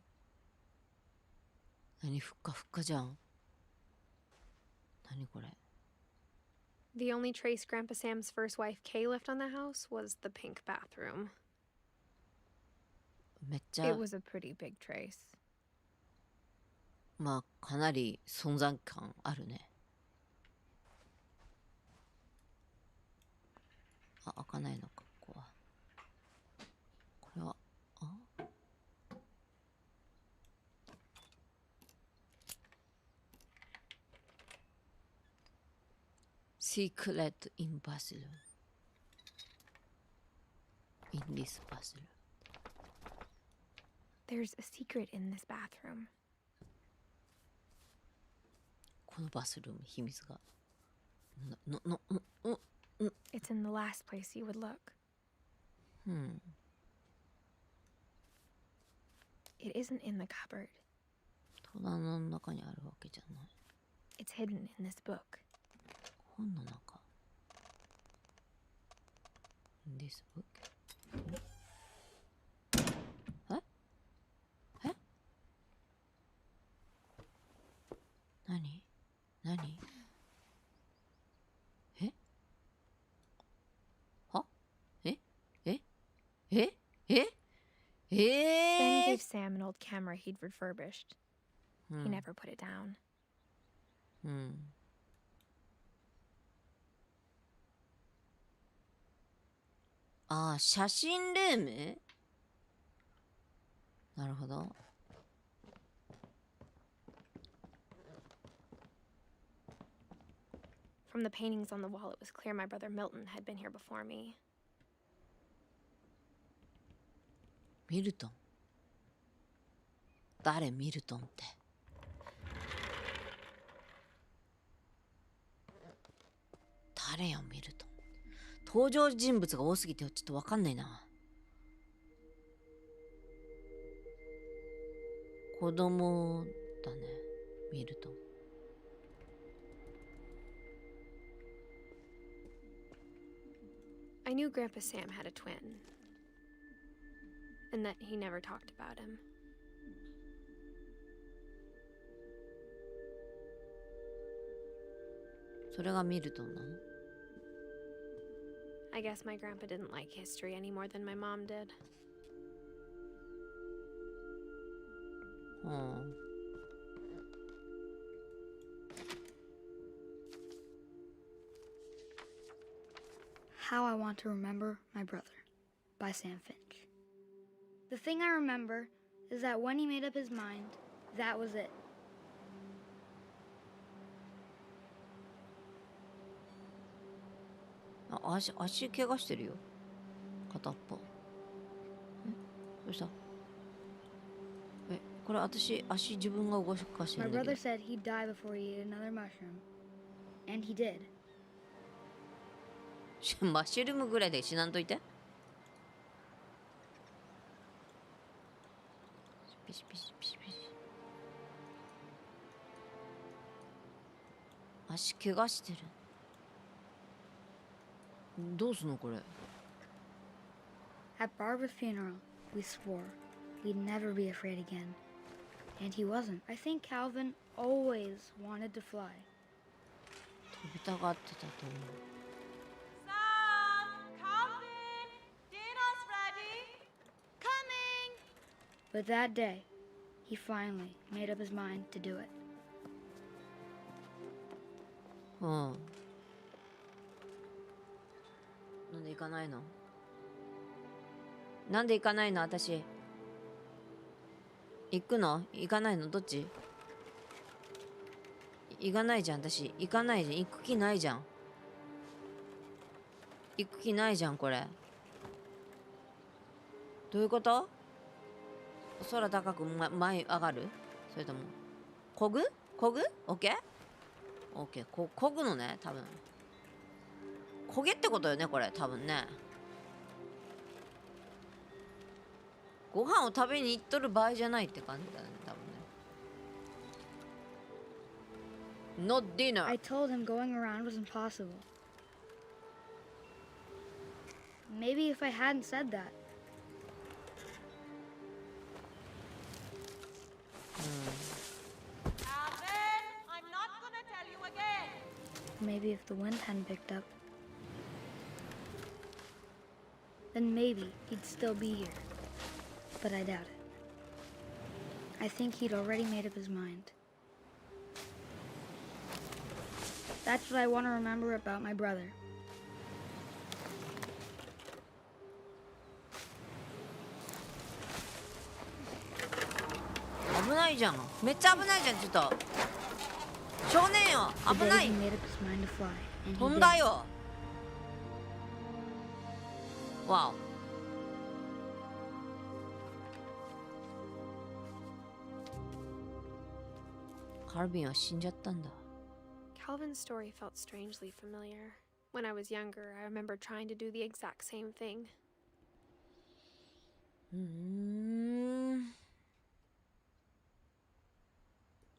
何ふっかふっかじゃん。何これ。The only trace Grandpa Sam's first wife Kay left on the house was the pink bathroom. めっちゃ It was a pretty big trace. まあかなり存在感あるね。あ、開かないのか、ここは。これは、Secret in bathroom. In this bathroom. There's a secret in this bathroom. このバスルーム、秘密が。It's in the last place you would look. It isn't in the cupboard. 戸棚の中にあるわけじゃない。It's hidden in this book. 本の中。In this book? え？何？え？は？え？ Ben gave Sam an old camera he'd refurbished. He never put it down. ああ、写真ルーム？なるほど。From the paintings on the wall, it was clear my brother Milton had been here before me. ミルトン？誰ミルトンって？誰よミルトン？登場人物が多すぎてちょっとわかんないな。子供だね、ミルトン。I knew Grandpa Sam had a twin, and that he never talked about him. それがミルトンなの？ I guess my grandpa didn't like history any more than my mom did. How I Want to Remember My Brother by Sam Finch. The thing I remember is that when he made up his mind, that was it. 足怪我してるよ、片っぽ。どうした？これ私足自分が動かしてる My んだけど。 brother said he'd die before he ate another mushroom, and he did. マッシュルームぐらいで死なんといて。ピシピシピシピシ。足怪我してる。どうすんのこれ。 At Barbara's funeral, we swore we'd never be afraid again. And he wasn't. I think Calvin always wanted to fly. 飛びたがってたと思う。 Sam, Calvin, dinner's ready. Coming. But that day, he finally made up his mind to do it. なんで行かないの？なんで行かないの私。行くの？行かないの？どっち？行かないじゃん私。行かないじゃん。行く気ないじゃん。行く気ないじゃんこれ。どういうこと？空高く、前上がる？それともこぐ？こぐ？オッケー？オッケー。こぐのね多分。焦げってことよねこれ多分ね。ご飯を食べに行っとる場合じゃないって感じだね多分ね。Not dinner. I told him going around was impossible. Maybe if I hadn't said that. Alvin, I'm not gonna tell you again. Maybe if the wind hadn't picked up, then maybe he'd still be here. But I doubt it. I think he'd already made up his mind. That's what I want to remember about my brother. The day he made up his mind to fly, and he 飛ん did. だよ。わお。カルビンは死んじゃったんだ。Calvin's story felt strangely familiar. When I was younger, I remember trying to do the exact same thing.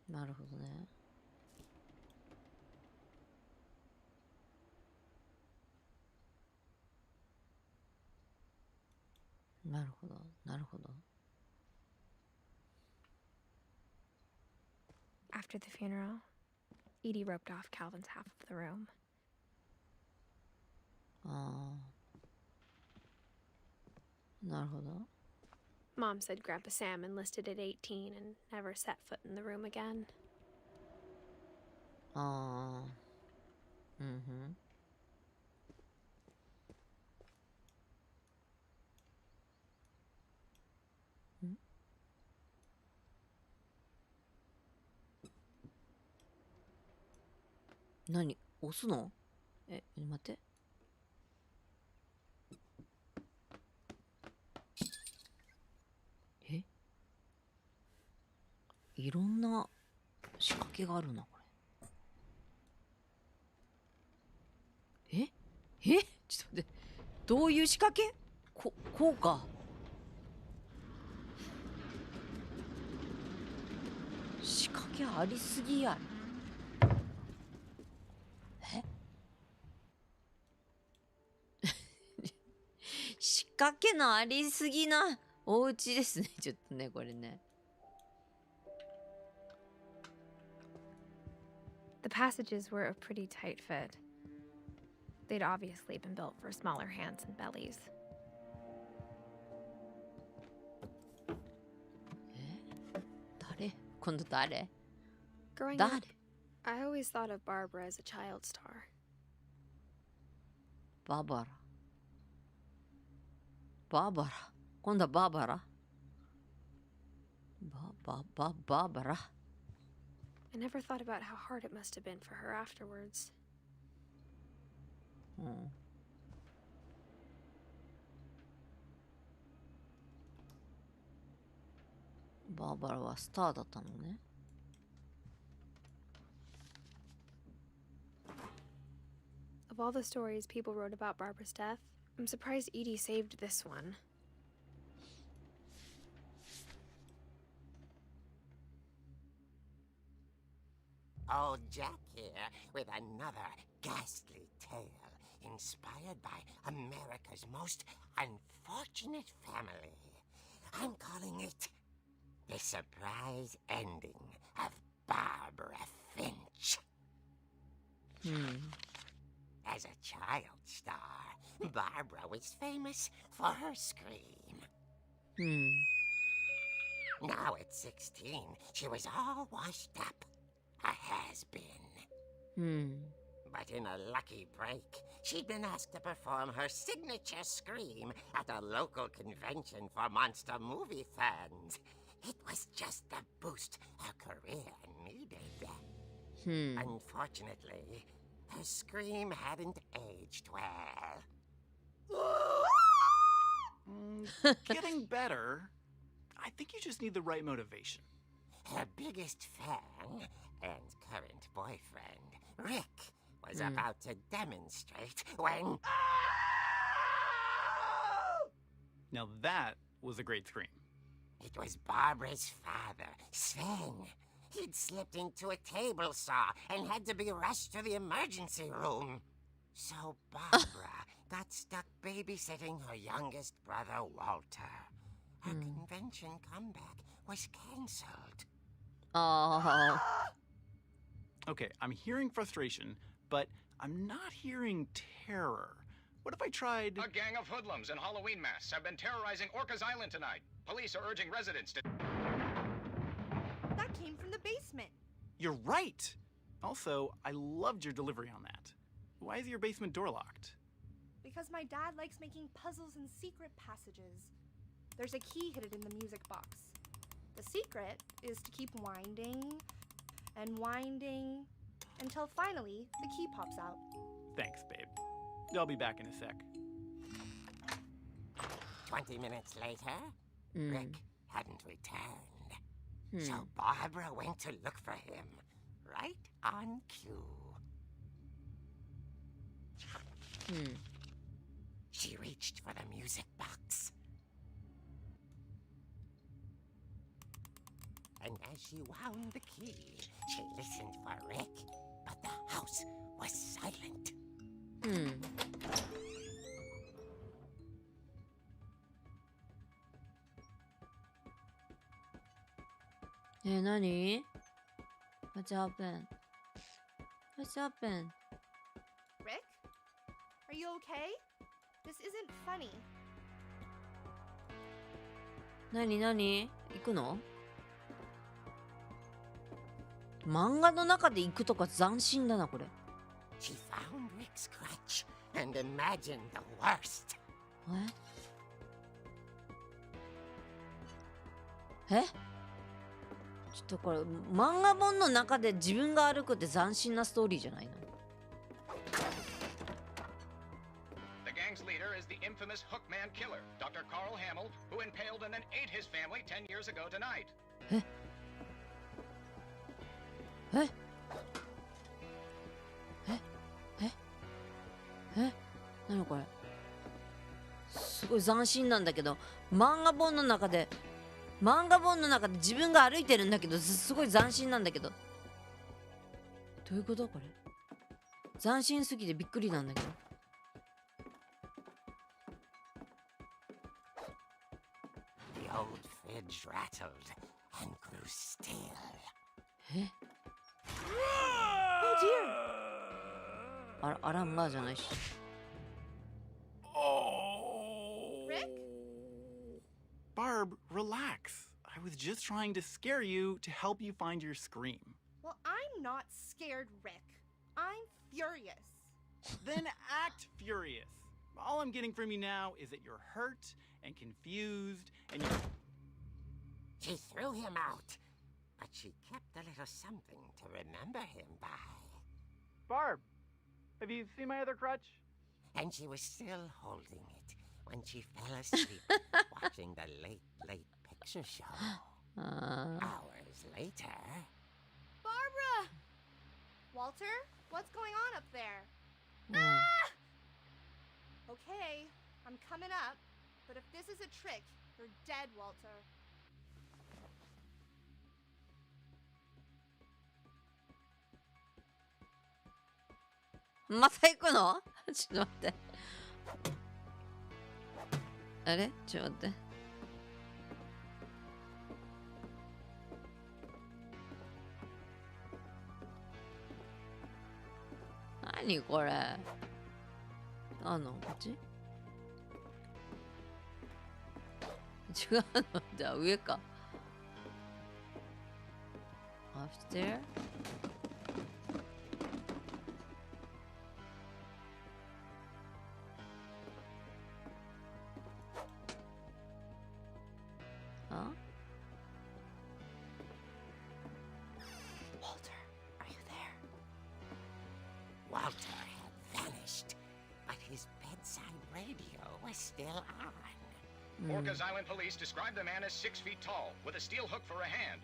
なるほどね。なるほど、なるほど。After the funeral, Edie roped off Calvin's half of the room. ああ。なるほど。Mom said Grandpa Sam enlisted at 18 and never set foot in the room again. ああ。うんふん。何押すの？待って。いろんな仕掛けがあるな、これ。ちょっと待って。どういう仕掛け？こうか。仕掛けありすぎやろ。仕掛けのありすぎなお家ですね。ちょっとね、これね。The passages were a pretty tight fit. They'd obviously been built for smaller hands and bellies. 誰？今度誰？ Growing 誰？ up, I always thought of Barbara as a child star. バーバラ。バーバラ。今度はバーバラ。バーバラ。I never thought about how hard it must have been for her afterwards. うん。バーバラはスターだったのね。Of all the stories people wrote about Barbara's death, I'm surprised Edie saved this one. Old Jack here with another ghastly tale inspired by America's most unfortunate family. I'm calling it The Surprise Ending of Barbara Finch. As a child star, Barbara was famous for her scream. Now at 16, she was all washed up. A has-been. But in a lucky break, she'd been asked to perform her signature scream at a local convention for monster movie fans. It was just the boost her career needed. Unfortunately, her scream hadn't aged well. Getting better. I think you just need the right motivation. Her biggest fan and current boyfriend, Rick, was about to demonstrate when... Now that was a great scream. It was Barbara's father, Sven, He'd slipped into a table saw and had to be rushed to the emergency room. So Barbara got stuck babysitting her youngest brother, Walter. Her convention comeback was cancelled. Oh. Okay, I'm hearing frustration, but I'm not hearing terror. What if I tried... A gang of hoodlums in Halloween masks have been terrorizing Orcas Island tonight. Police are urging residents to... That came from the basement. You're right! Also, I loved your delivery on that. Why is your basement door locked? Because my dad likes making puzzles and secret passages. There's a key hidden in the music box. The secret is to keep winding and winding until finally the key pops out. Thanks, babe. I'll be back in a sec. 20 minutes later, Rick hadn't returned. So Barbara went to look for him, right on cue. She reached for the music box. And as she wound the key, she listened for Rick, but the house was silent. Nani? What's happened? What's happened? Rick? Are you okay? This isn't funny. 何行くの？漫画の中で行くとか斬新だなこれ。She found Rick's crutch and imagined the worst. え？ちょっとこれ漫画本の中で自分が歩くって斬新なストーリーじゃないの？ The gang's leader is the infamous Hookman killer, Dr. Carl Hamill, who impaled and then ate his family 10 years ago tonight. 何これすごい斬新なんだけど漫画本の中で自分が歩いてるんだけどすごい斬新なんだけどどういうことこれ斬新すぎてびっくりなんだけど The old fridge rattled and grew still. え Oh dear! アランガーじゃないし Rick? Barb, relax. I was just trying to scare you to help you find your scream. Well, I'm not scared, Rick. I'm furious. Then act furious. All I'm getting from you now is that you're hurt and confused and you... She threw him out, but she kept a little something to remember him by. Barb, have you seen my other crutch? And she was still holding it when she fell asleep watching the late picture show. Hours later... Barbara! Walter, what's going on up there? Ah! Okay, I'm coming up, but if this is a trick, you're dead, Walter.また行くのちょっと待ってあれちょっと待って何これあのこっち違うのじゃあ上か Upstairs? Huh? Walter, are you there? Walter had vanished, but his bedside radio was still on. Orcas Island police describe the man as 6 feet tall, with a steel hook for a hand.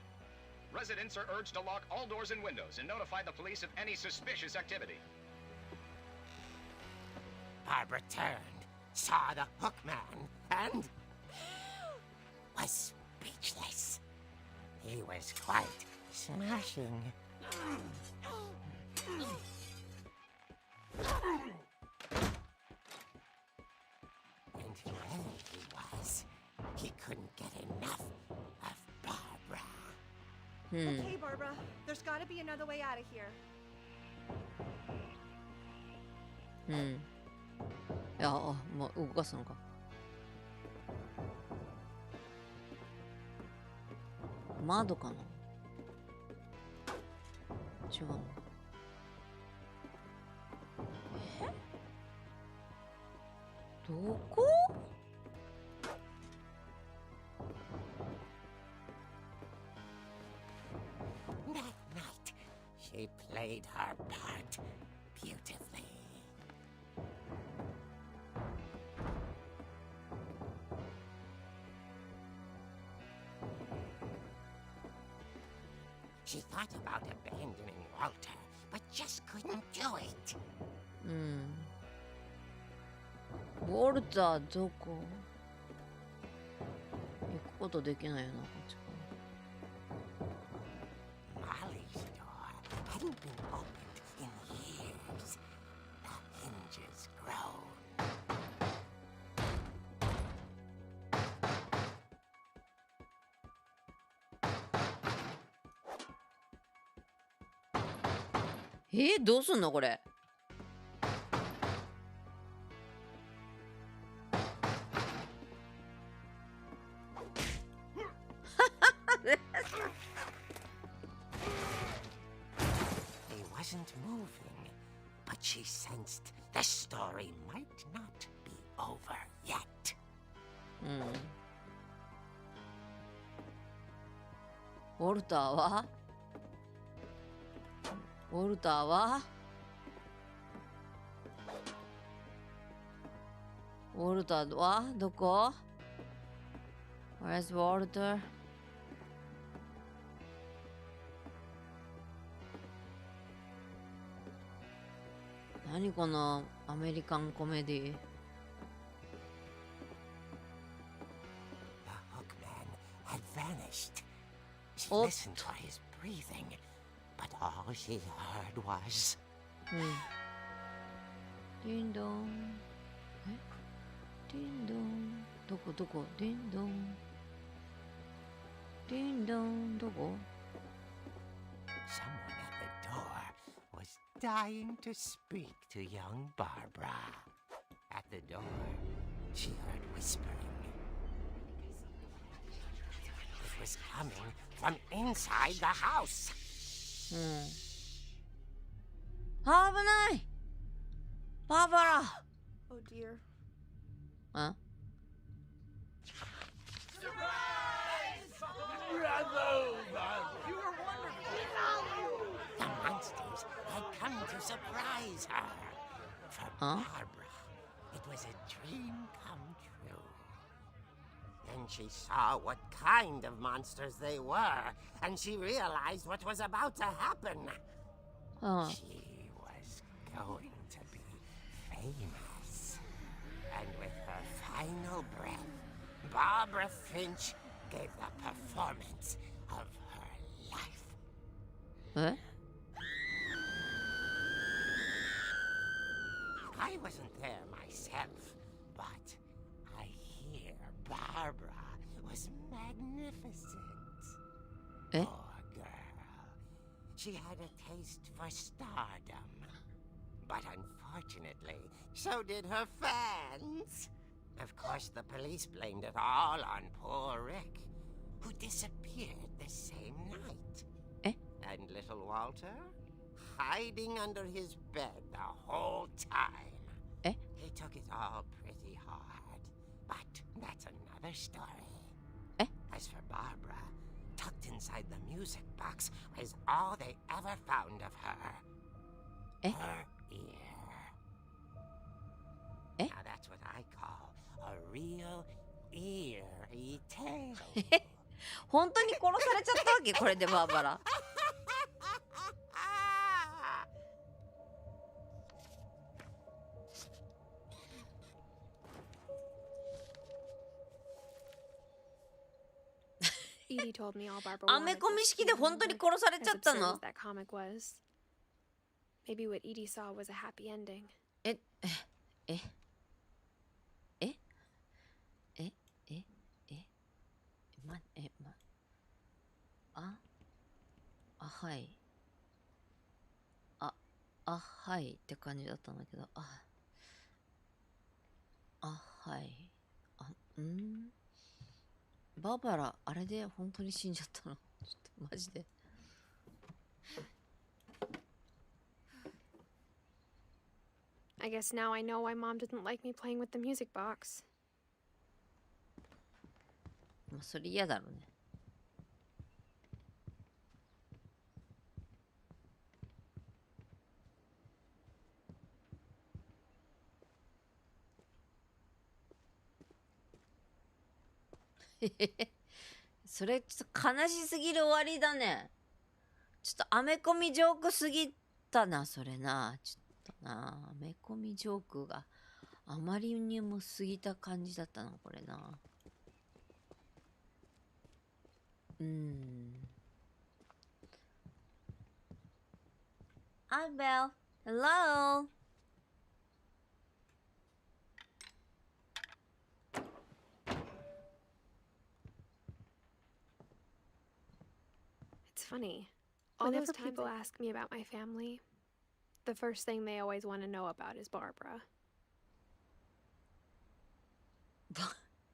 Residents are urged to lock all doors and windows and notify the police of any suspicious activity. Barbara turned, saw the hook man, and was speechless. He was quite smashing. And there he was. He couldn't get enough of Barbara. Okay, Barbara, there's gotta be another way out of here. いや、もう動かすのか。窓かな。違うの。どこ？ That night, she played her part beautifully. She thought about abandoning Walter, but just couldn't do it. ウォルターどこ？行くことできないよな、こっちか。 Molly's door hadn't been opened in years. The hinges groaned. どうすんのこれ。He wasn't moving, but she sensed the story might not be over yet. ウォルターは？ウォルターは？ウォルターはどこ？ Where's Walter? 何このアメリカンコメディ。 The hookman had vanished. She Oh. listened for his breathing, but all she heard was ディンドン。ディンドン。どこどこ？ディンドン。ディンドンどこ？ someone at the door was dying to speak to young Barbara. At the door, she heard whispering. It was coming from inside the house. 危ないバーバラ。 Oh dear. あ？ The monsters had come to surprise her. For Barbara, it was a dream come true. Then she saw what kind of monsters they were, and she realized what was about to happen. She was going to be famous. And with her final breath, Barbara Finch gave the performance of her life. え？ I wasn't there myself, but I hear Barbara was magnificent. Eh? Poor girl. She had a taste for stardom. But unfortunately, so did her fans. Of course, the police blamed it all on poor Rick, who disappeared the same night. Eh? And little Walter? Hiding under his bed the whole time. Eh? He took it all pretty hard. But that's another story. Eh? As for Barbara, tucked inside the music box was all they ever found of her. Eh? Her ear. Eh? Now that's what I call a real eerie tale. 本当に殺されちゃったわけこれでバーバラ。Edie told me all Barbara アメ wanted コミ was 式 to で be 本当に remembered, 殺され as ちゃった absurd の as that comic was. Maybe what Edie saw was a happy ending. え、え、え、え、え、はい。はいって感じだったんだけど、はい。バーバラ、あれで本当に死んじゃったの？ちょっとマジで。I guess now I know why Mom didn't like me playing with the music box. まあ、それ嫌だろうね。それちょっと悲しすぎる終わりだね。ちょっとアメコミジョークすぎたな、それな。ちょっとな、アメコミジョークがあまりにも過ぎた感じだったな、これな。Hi, Belle. Hello. It's funny. Whenever people ask me about my family, the first thing they always want to know about is Barbara.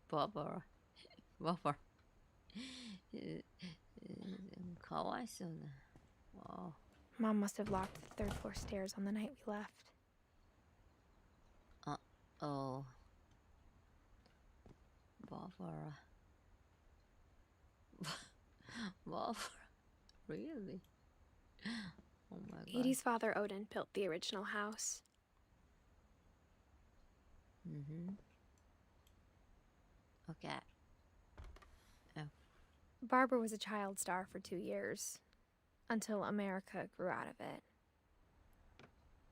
Barbara. かわいそうね。Wow. Mom must have locked the third floor stairs on the night we left. Oh. Barbara. Barbara. Really? Oh my god. Edie's father, Odin, built the original house. Okay. Barbara was a child star for 2 years, until America grew out of it.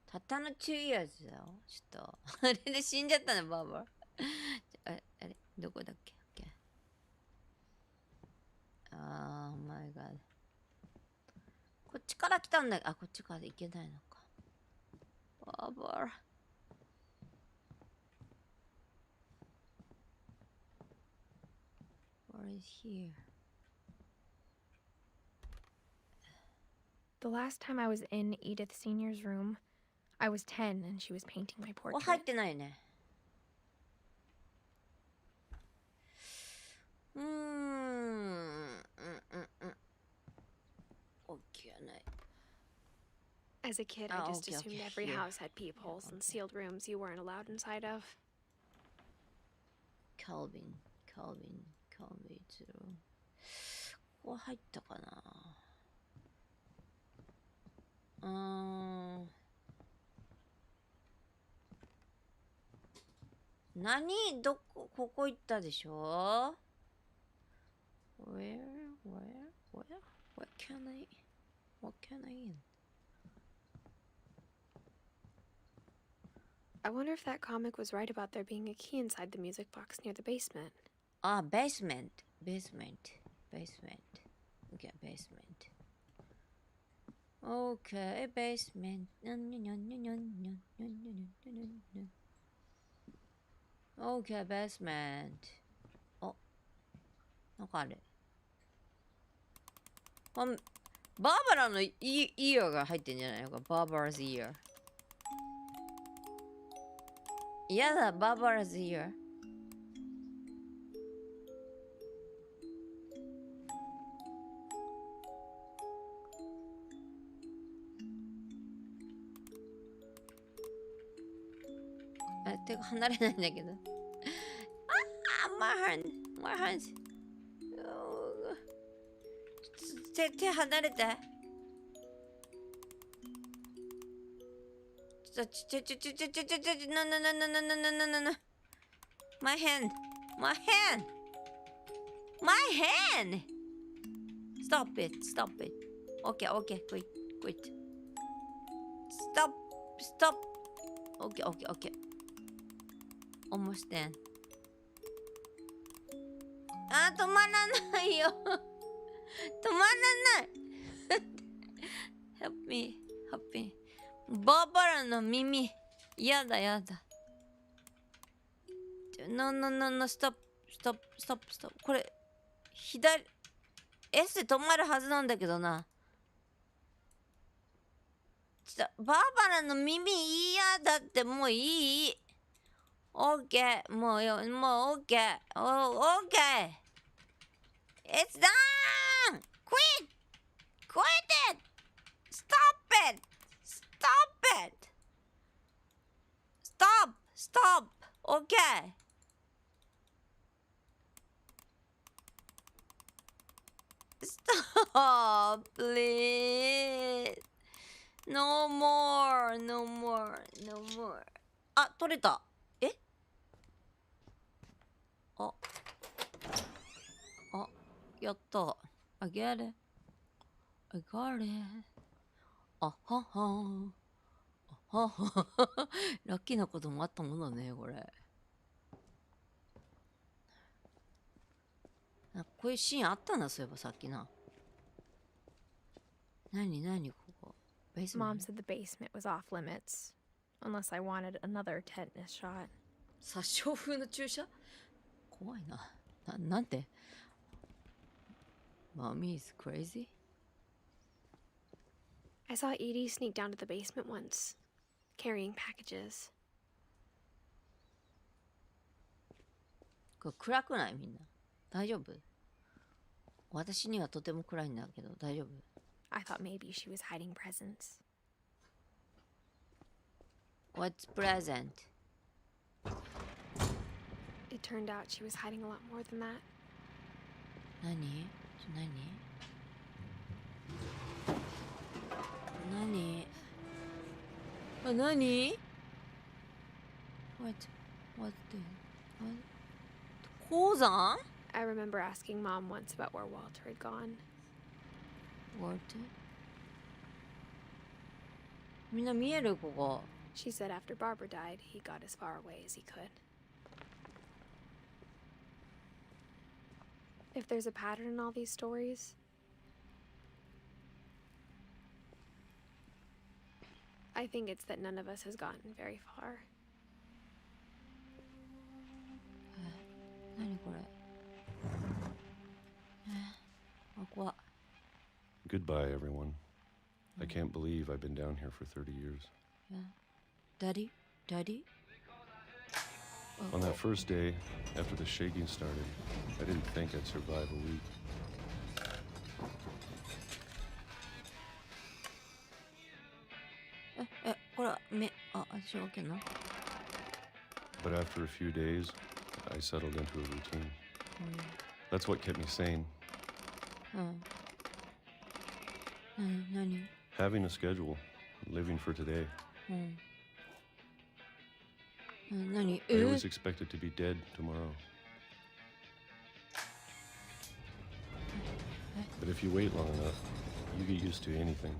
たったの2 years だよ。ちょっと。あれで死んじゃったの、バーバラ。あれどこだっけ？ OK。Oh my god。こっちから来たんだ。こっちから行けないのか。バーバラ。What is here? The last time I was in Edith Sr.'s room, I was 10 and she was painting my 入っ portrait. てないね。起きない。 As a kid, I Oh, just okay, assumed okay, every here. house had peepholes and sealed rooms you weren't allowed inside of. Calvin ここ入ったかな。ここ行ったでしょ？ Where can I in? I wonder if that comic was right about there being a key inside the music box near the basement. Basement. Okay, basement. Okay, basement. Okay, basement. なんかあれ。バーバラのイヤーが入ってんじゃないのか。バーバラズイヤー。嫌だ、バーバラズイヤー。手が離れないんだけど。my hands。手離れて。no. My hand. Stop it. Okay, quit. Stop. Okay. Almost then. 止まらないよ。止まらない。Help me, help me. バーバラの耳。やだやだ。No, no, no, no, stop, stop, stop, stop. これ、左、S で止まるはずなんだけどな。バーバラの耳嫌だってもういい。オッケー。もうオッケー。オッケー。It's done! Quit! Quit it! Stop it! Stop it! Stop! Stop! Okay. Stop, please. No more, no more, no more. あ、取れた。え？あ、やった。I get it. I got it. あはは。あはは。ラッキーなこともあったものだね、これ。こういうシーンあったな、そういえばさっきな。何ここ。Mom said the basement was off limits, unless I wanted another tetanus shot. 殺傷風の注射怖いな。なんて Mommy is crazy? I saw Edie sneak down to the basement once, carrying packages. これ暗くないみんな。大丈夫？私にはとても暗いんだけど大丈夫？ I thought maybe she was hiding presents. What's present? It turned out she was hiding a lot more than that. 何？何？ What the? What? 鉱山？ I remember asking Mom once about where Walter had gone. Walter? みんな見えるここ。She said after Barbara died, he got as far away as he could. If there's a pattern in all these stories, I think it's that none of us has gotten very far. 何これ？あ、怖い。Goodbye, everyone. I can't believe I've been down here for 30 years. Daddy? On that first day, after the shaking started, I didn't think I'd survive a week. But after a few days, I settled into a routine. That's what kept me sane. Having a schedule, living for today. I was expected to be dead tomorrow. But if you wait long enough, you get used to anything.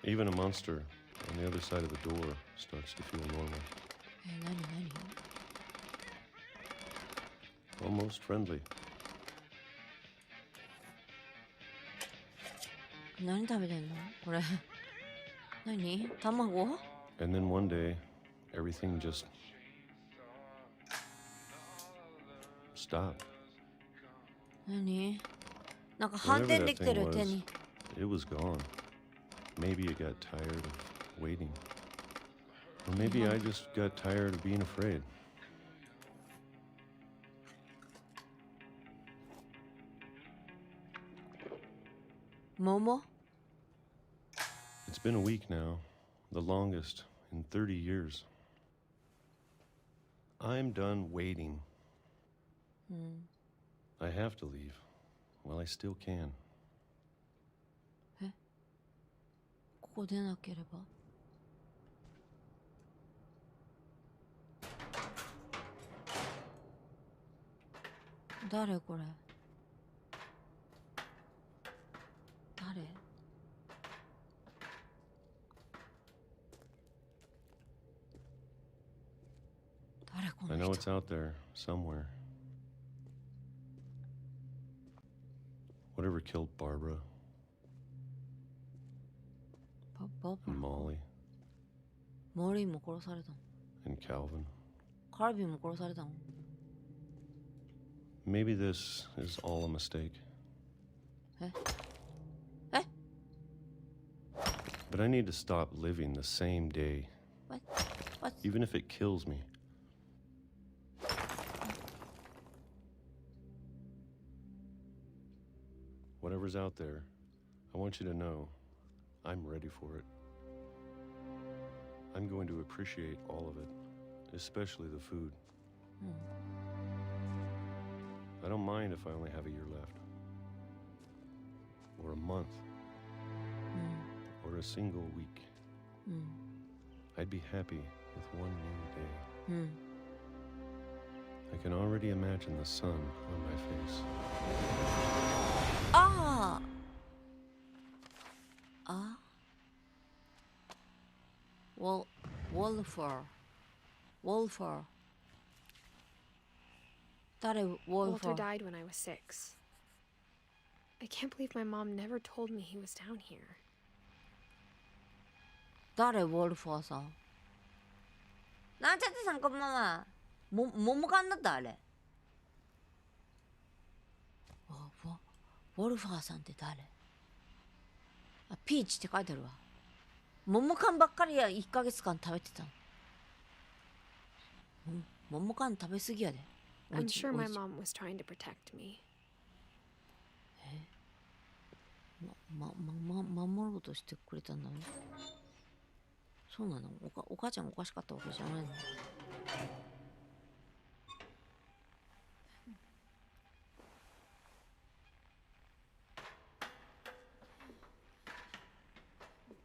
Even a monster on the other side of the door starts to feel normal. Almost friendly. 何食べてんのこれ何卵 And then one day, everything just stopped. 何なんか反 Whatever 転で that きて thing る手 was, に it was gone. Maybe it got tired of waiting. Or maybe I just got tired of being afraid. Momo? It's been a week now, the longest in 30 years. I'm done waiting. I have to leave while I still can. ここ出なければ誰これ誰 I know it's out there somewhere. Whatever killed Barbara and Molly モーリーも殺されたの。 and Calvin. カルビンも殺されたの。 Maybe this is all a mistake. え But I need to stop living the same day, What? What? even if it kills me. Whatever's out there, I want you to know I'm ready for it. I'm going to appreciate all of it, especially the food. I don't mind if I only have a year left, or a month, or a single week. I'd be happy with one new day. I can already imagine the sun on my face. ああ。Wolfer。誰 Walter Wolfer? died when I was 6. I can't believe my mom never told me he was down here. 誰 Wolfer さん。なんちゃってさんこんばんは。ももかんだったあれ。ウォルファーさんって誰？あ、ピーチって書いてあるわ。桃缶ばっかりや1ヶ月間食べてたの。桃缶食べ過ぎやで。I'm sure my mom was trying to protect me. 守ろうとしてくれたんだね。そうなの？お母ちゃんおかしかったわけじゃないの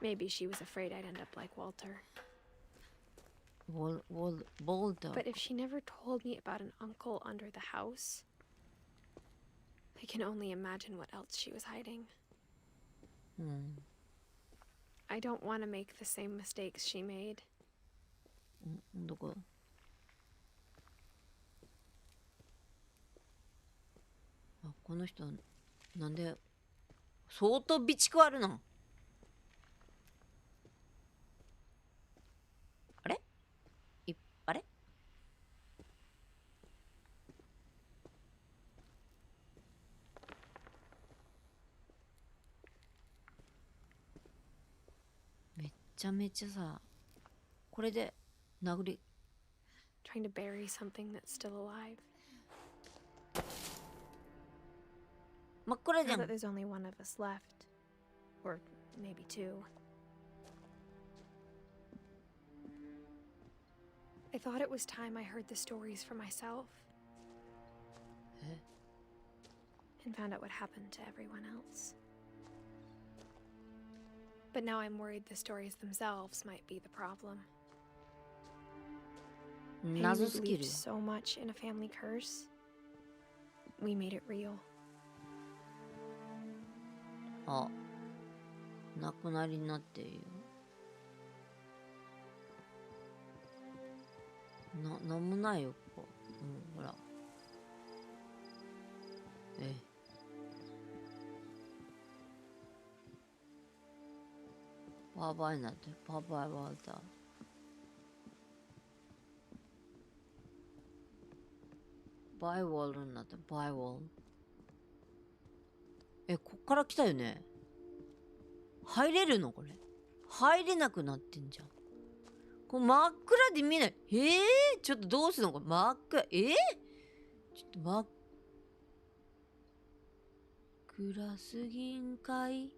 ？Maybe she was afraid I'd end up like Walter. Boulder. But if she never told me about an uncle under the house, I can only imagine what else she was hiding. I don't want to make the same mistakes she made. どこ？あ、この人なんで相当備蓄あるの？あれ？あれ？めちゃめちゃさ、これで殴り。Trying to bury something that's still alive. 真っ暗じゃ Now ん。 that there's only one of us left, or maybe two. I thought it was time I heard the stories for myself. And found out what happened to everyone else. But now I'm worried the stories themselves might be the problem. Maybe 謎 we すぎ believed る。 so much in a family curse. We made it real. あ、亡くなりになっている。なんもないよ、ここ。ほら。バーバイになってる。バーバイワルター。バイウォールになってる。バイウォール。こっから来たよね。入れるのこれ。入れなくなってんじゃん。これ真っ暗で見ない。ちょっとどうするのこれ真っ暗。ちょっと真っ暗すぎんかい。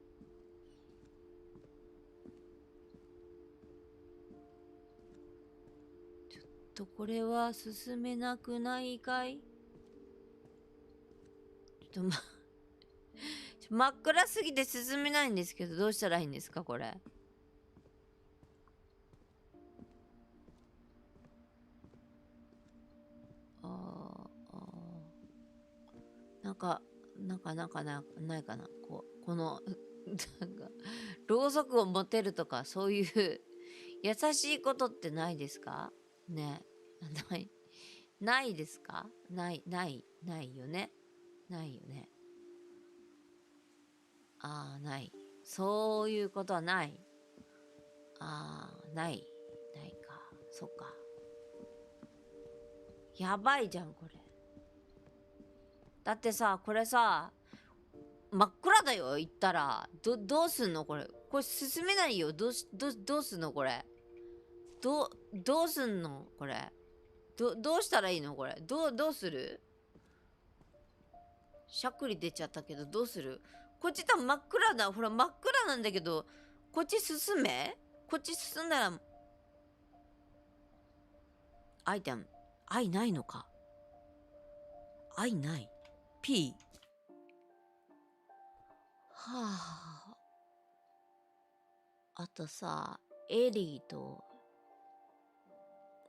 ちょっとこれは進めなくないかい。ちょっと真っ暗すぎて進めないんですけど、どうしたらいいんですかこれ。なんかないかな。このなんかろうそくを持てるとかそういう優しいことってないですかね。ないですか？ないよね。ないよね。ああ、ない。そういうことはない。ああ、ない。ないか。そっか。やばいじゃん、これ。だってさ、これさ、真っ暗だよ、行ったら。どうすんのこれ。これ進めないよ。どうすんのこれ。どうすんのこれ。どうしたらいいのこれ。どうする？しゃっくり出ちゃったけど、どうする？こっち多分真っ暗だ。ほら、真っ暗なんだけど、こっち進め？こっち進んだら、アイテム。愛ないのか？愛ない。P。はあ。あとさ、エリーと、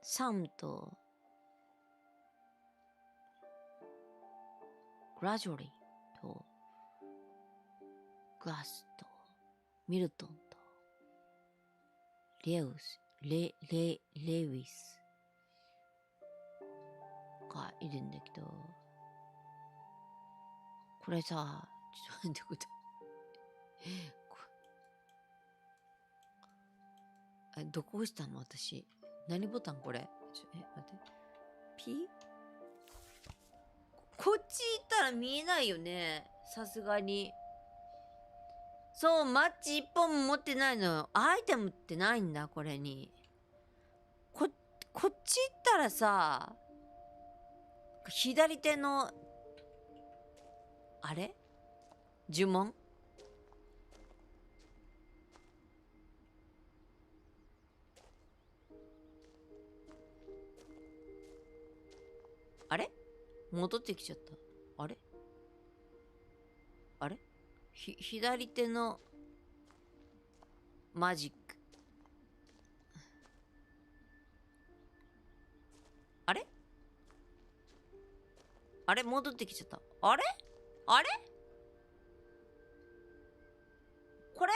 サムと、グラジュアリーと、ガスと、ミルトンと、レウィスがいるんだけど、これさ、ちょっと待ってください。どこ押したの私。何ボタンこれ。待って。P？ こっち行ったら見えないよね。さすがに。そう、マッチ一本も持ってないのよ。アイテムってないんだ、これに。こっち行ったらさ、左手の、あれ？呪文？あれ？戻ってきちゃった。あれ？あれ？左手のマジック。あれ？あれ？戻ってきちゃった。あれ？これ、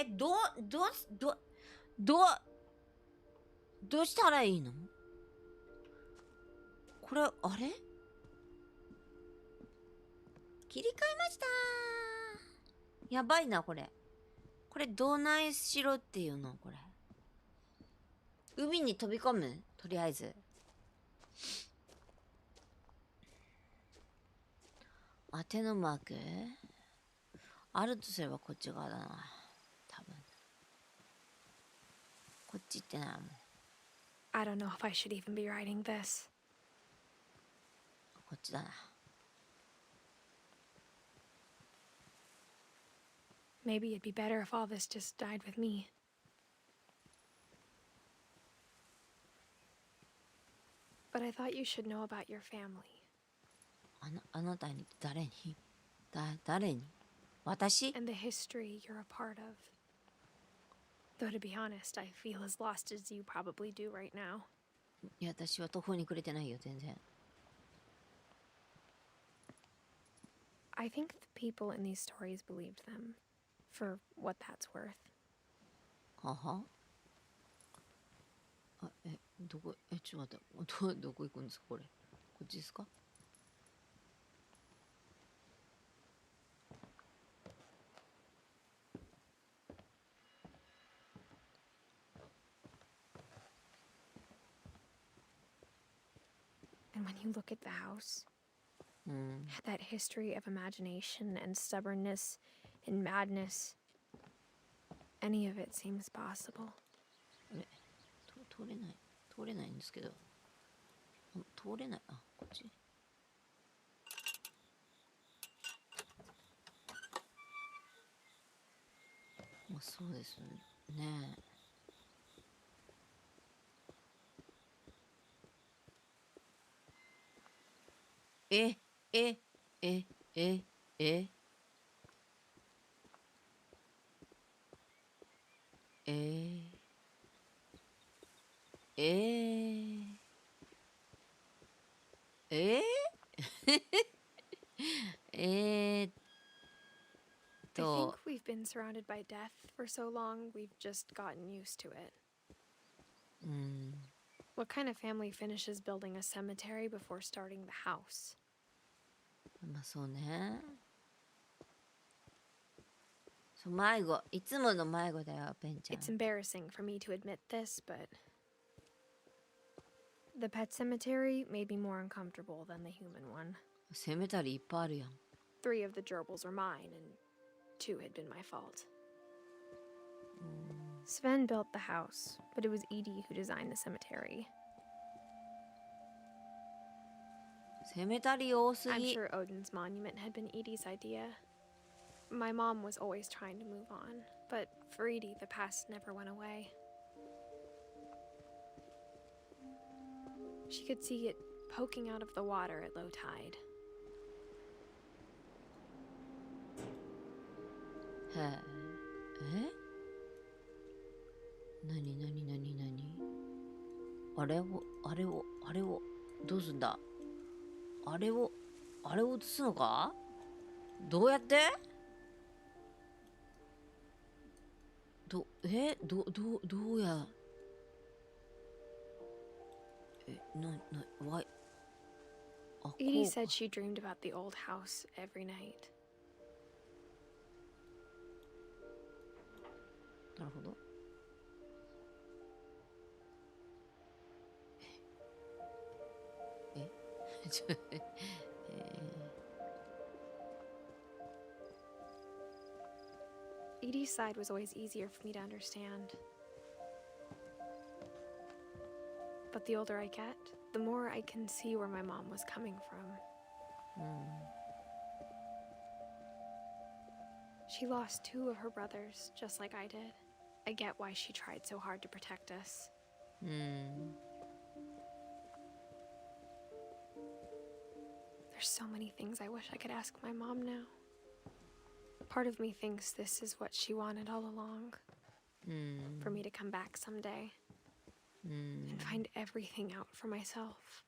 どうしたらいいの？これ、あれ？切り替えました。やばいな、これ。これ、どないしろっていうのこれ。海に飛び込む？とりあえず。当てのマーク？あるとすればこっち側だな。多分。こっち行ってないもん。I don't know if I should even be writing this. こっちだな。Maybe it'd be better if all this just died with me. But I thought you should know about your family. あなたに誰に？誰に？私？ And the history you're a part of. Though to be honest, I feel as lost as you probably do right now. いや、私は途方に暮れてないよ、全然。I think the people in these stories believed them, for what that's worth. はは？ちょっと待って。どこ行くんですか、これ。こっちですか？And when you look at the house, that history of imagination and stubbornness and madness, any of it seems possible. 通れないんですけど。通れない。あ、こっち。まあ、そうですね。えI think we've been surrounded by death for so long, we've just gotten used to it. What kind of family finishes building a cemetery before starting the house? まあそうね。そう、迷子。いつもの迷子だよ、ペンちゃん。It's embarrassing for me to admit this, but the pet cemetery made me more uncomfortable than the human one. セメタリーいっぱいあるやん。3 of the gerbils were mine, and 2 had been my fault. Sven built the house, but it was Edie who designed the cemetery. セメタリー多す I'm ぎ。 sure Odin's monument had been Edie's idea. My mom was always trying to move on, but for Edie, the past never went away. She could see it poking out of the water at low tide. へえ。なになになになに。あれを、どうすんだ。あれを映すのか。どうやって。どうや。why? Edie said she dreamed about the old house every night. なるほど。Edie's side was always easier for me to understand. But the older I get, the more I can see where my mom was coming from. She lost 2 of her brothers, just like I did. I get why she tried so hard to protect us. There's so many things I wish I could ask my mom now. Part of me thinks this is what she wanted all along. For me to come back someday. And find everything out for myself.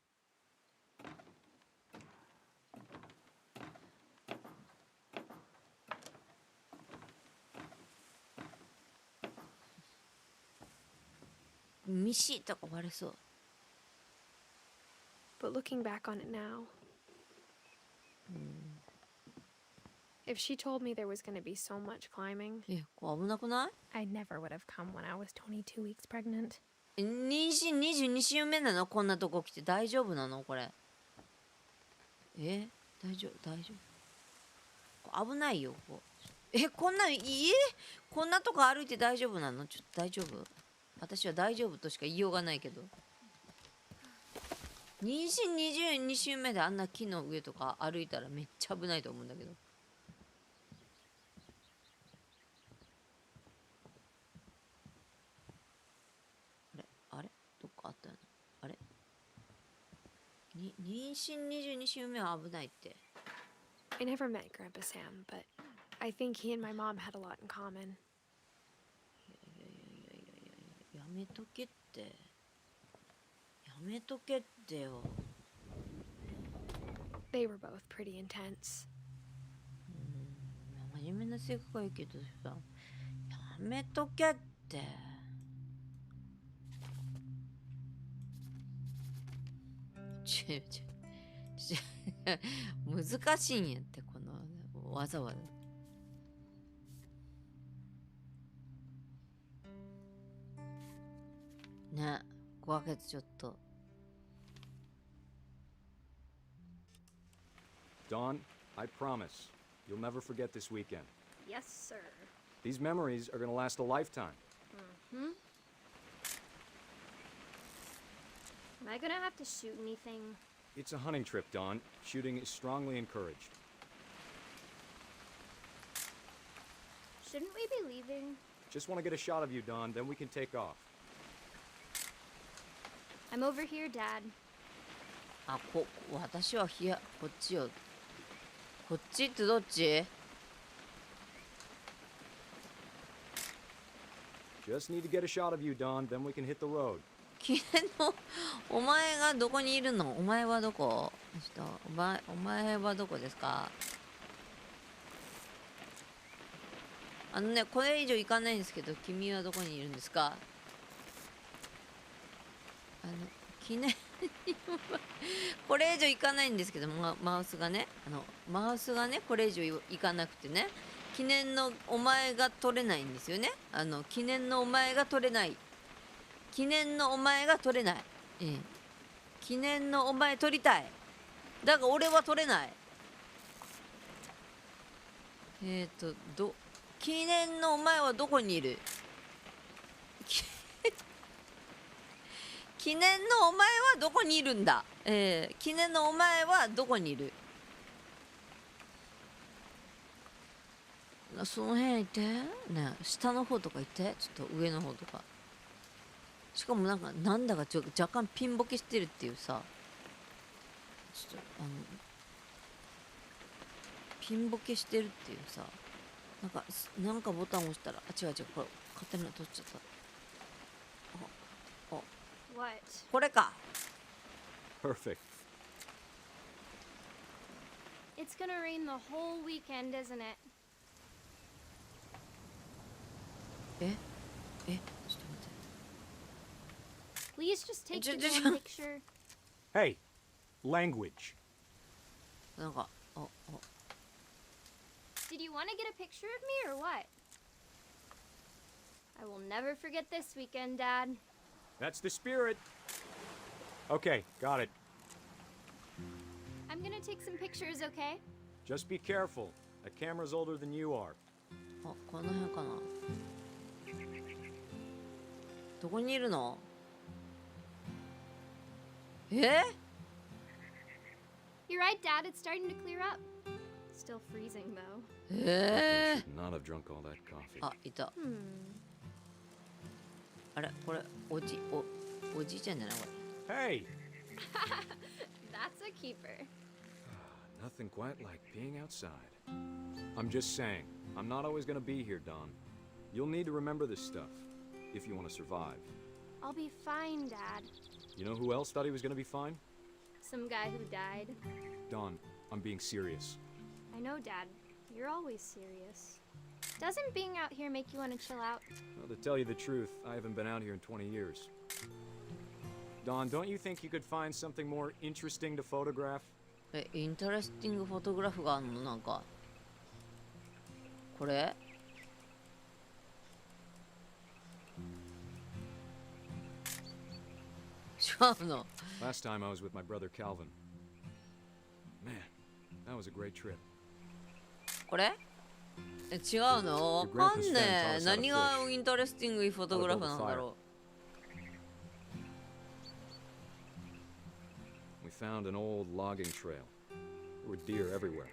But looking back on it now, if she told me there was going to be so much climbing, これ危なくない？ I never would have come when I was 22 weeks pregnant. 妊娠22週目なの？こんなとこ来て大丈夫なのこれ。大丈夫。危ないよ。こんなとこ歩いて大丈夫なの？ちょっと大丈夫？私は大丈夫としか言いようがないけど。妊娠22週目であんな木の上とか歩いたらめっちゃ危ないと思うんだけど。あれどっかあったの？あれ妊娠22週目は危ないって。I never met Grandpa Sam, but I think he and my mom had a lot in common. やめとけって。やめとけってよ。They were both pretty intense. 真面目な性格はいいけどさ、やめとけって。難しいんやってこのわざわざ。ね、5ヶ月ちょっと。Dawn, I promise you'll never forget this weekend. Yes, sir. These memories are going to last a lifetime. Am I gonna have to shoot anything? It's a hunting trip, Dawn. Shooting is strongly encouraged. Shouldn't we be leaving? Just want to get a shot of you, Dawn, then we can take off. I'm over here, Dad. 私はこっちよ。こっちってどっち？ Just need to get a shot of you, Dawn, then we can hit the road. お前がどこにいるの？お前はどこ？お前はどこですか？これ以上行かないんですけど、君はどこにいるんですか？記念これ以上いかないんですけど、マウスがね、これ以上いかなくてね、記念のお前が取れないんですよね。記念のお前が取れない。記念のお前が取れない。記念のお前取りたい。だが俺は取れない。記念のお前はどこにいる？記念のお前はどこにいるんだ。記念のお前はどこにいる？その辺行ってね、下の方とか行って、ちょっと上の方とか。しかもなんだか若干ピンボケしてるっていうさ、ちょっとピンボケしてるっていうさ、なんかボタン押したら、違う、これ勝手に取っちゃった。What? これか。 Perfect. It's gonna rain the whole weekend, isn't it? ちょっと待って。 Please just take the damn picture. Hey, language. なんか、Did you want to get a picture of me or what? I will never forget this weekend, Dad. That's the spirit. Okay, got it. I'm gonna take some pictures, okay? Just be careful. That camera's older than you are. この辺かな。どこにいるの？You're right, Dad. It's starting to clear up. Still freezing, though. I should not have drunk all that coffee. あ、いた。あれこれ、おじいちゃんじゃないこれ。Hey! That's a keeper. Nothing quite like being outside. I'm just saying, I'm not always gonna be here, Don. You'll need to remember this stuff, if you want to survive. I'll be fine, Dad. You know who else thought he was gonna be fine? Some guy who died. Don, I'm being serious. I know, Dad. You're always serious. Doesn't being out here make you want to chill out? Well, to tell you the truth, I haven't been out here in 20 years. Don, don't you think you could find something more interesting to photograph? インタレスティングフォトグラフがあるの？なんかこれ？違うの。 Last time I was with my brother Calvin. Man, that was a great trip. これ？違うの？わかんねえ。何がインタレスティングフォトグラフなんだろう。 We found an old logging trail. There were deer everywhere.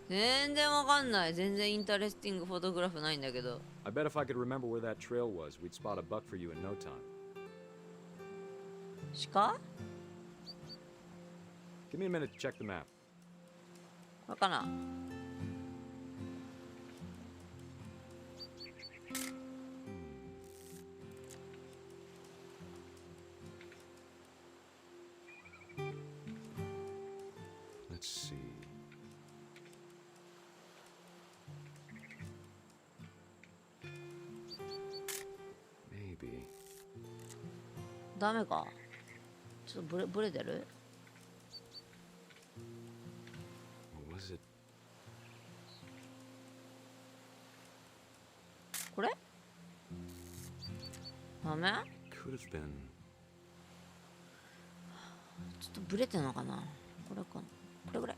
全然わかんない。全然インタレスティングフォトグラフないんだけど。 I bet if I could remember where that trail was, we'd spot a buck for you in no time. 鹿？ Give me a minute to check the map. これかな？ Let's see. Maybe. ダメか。ちょっとブレてる？ What was it? これ？ダメ？ Could have been. ちょっとブレてんのかな。これかな。これぐらい。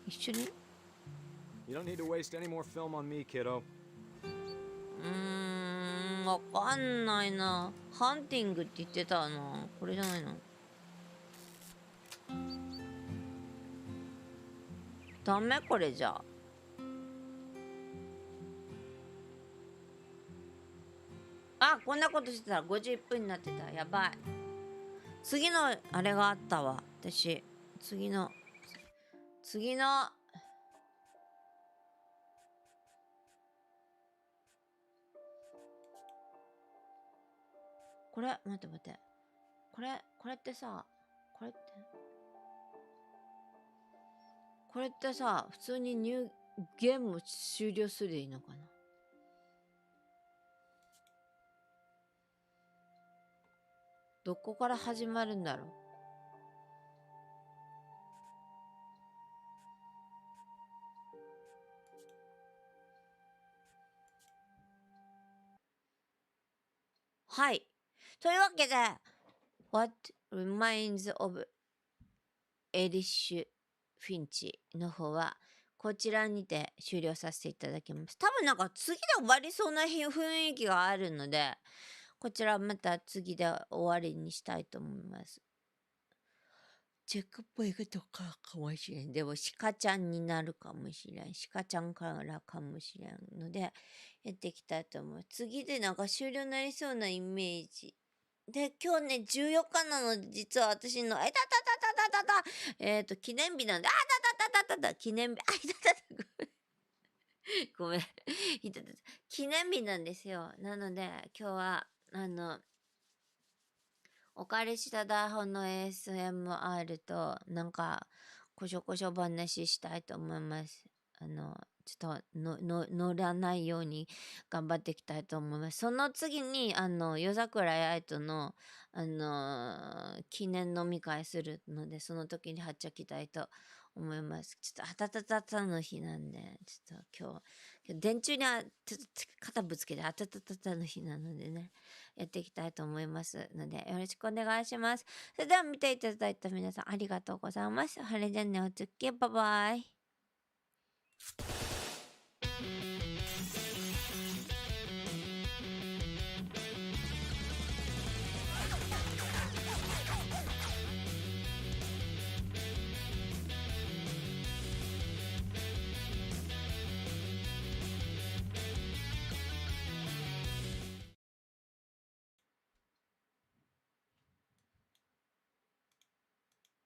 一緒に？ You don't need to waste any more film on me, kiddo. わかんないな。ハンティングって言ってたな。これじゃないの？ダメこれじゃ。あ、こんなことしてたら51分になってた。やばい。次のあれがあったわ。私。次の。これ、待って待って。これってさ、これってさ、普通にゲーム終了するでいいのかな？どこから始まるんだろう？はい。というわけで、What Reminds of Edith Finch の方は、こちらにて終了させていただきます。多分なんか次で終わりそうな雰囲気があるので、こちらまた次で終わりにしたいと思います。チェックポイントかもしれん。でも、鹿ちゃんになるかもしれん。鹿ちゃんからかもしれんので、やっていきたいと思います。次でなんか終了になりそうなイメージ。で、今日ね、14日なので、実は私の、記念日なんで、記念日、ごめん。記念日なんですよ。なので、今日は、お借りした台本の ASMR と、なんか、こしょこしょ話したいと思います。ちょっと乗らないように頑張っていきたいと思います。その次に、夜桜やいとの、記念飲み会するので、その時にはっちゃきたいと思います。ちょっと、あたたたの日なんで、ちょっと今日電柱にちょっと肩ぶつけて、あたたたの日なのでね、やっていきたいと思いますので、よろしくお願いします。それでは見ていただいた皆さんありがとうございます。それじゃあね、おつっけ、バイバイ。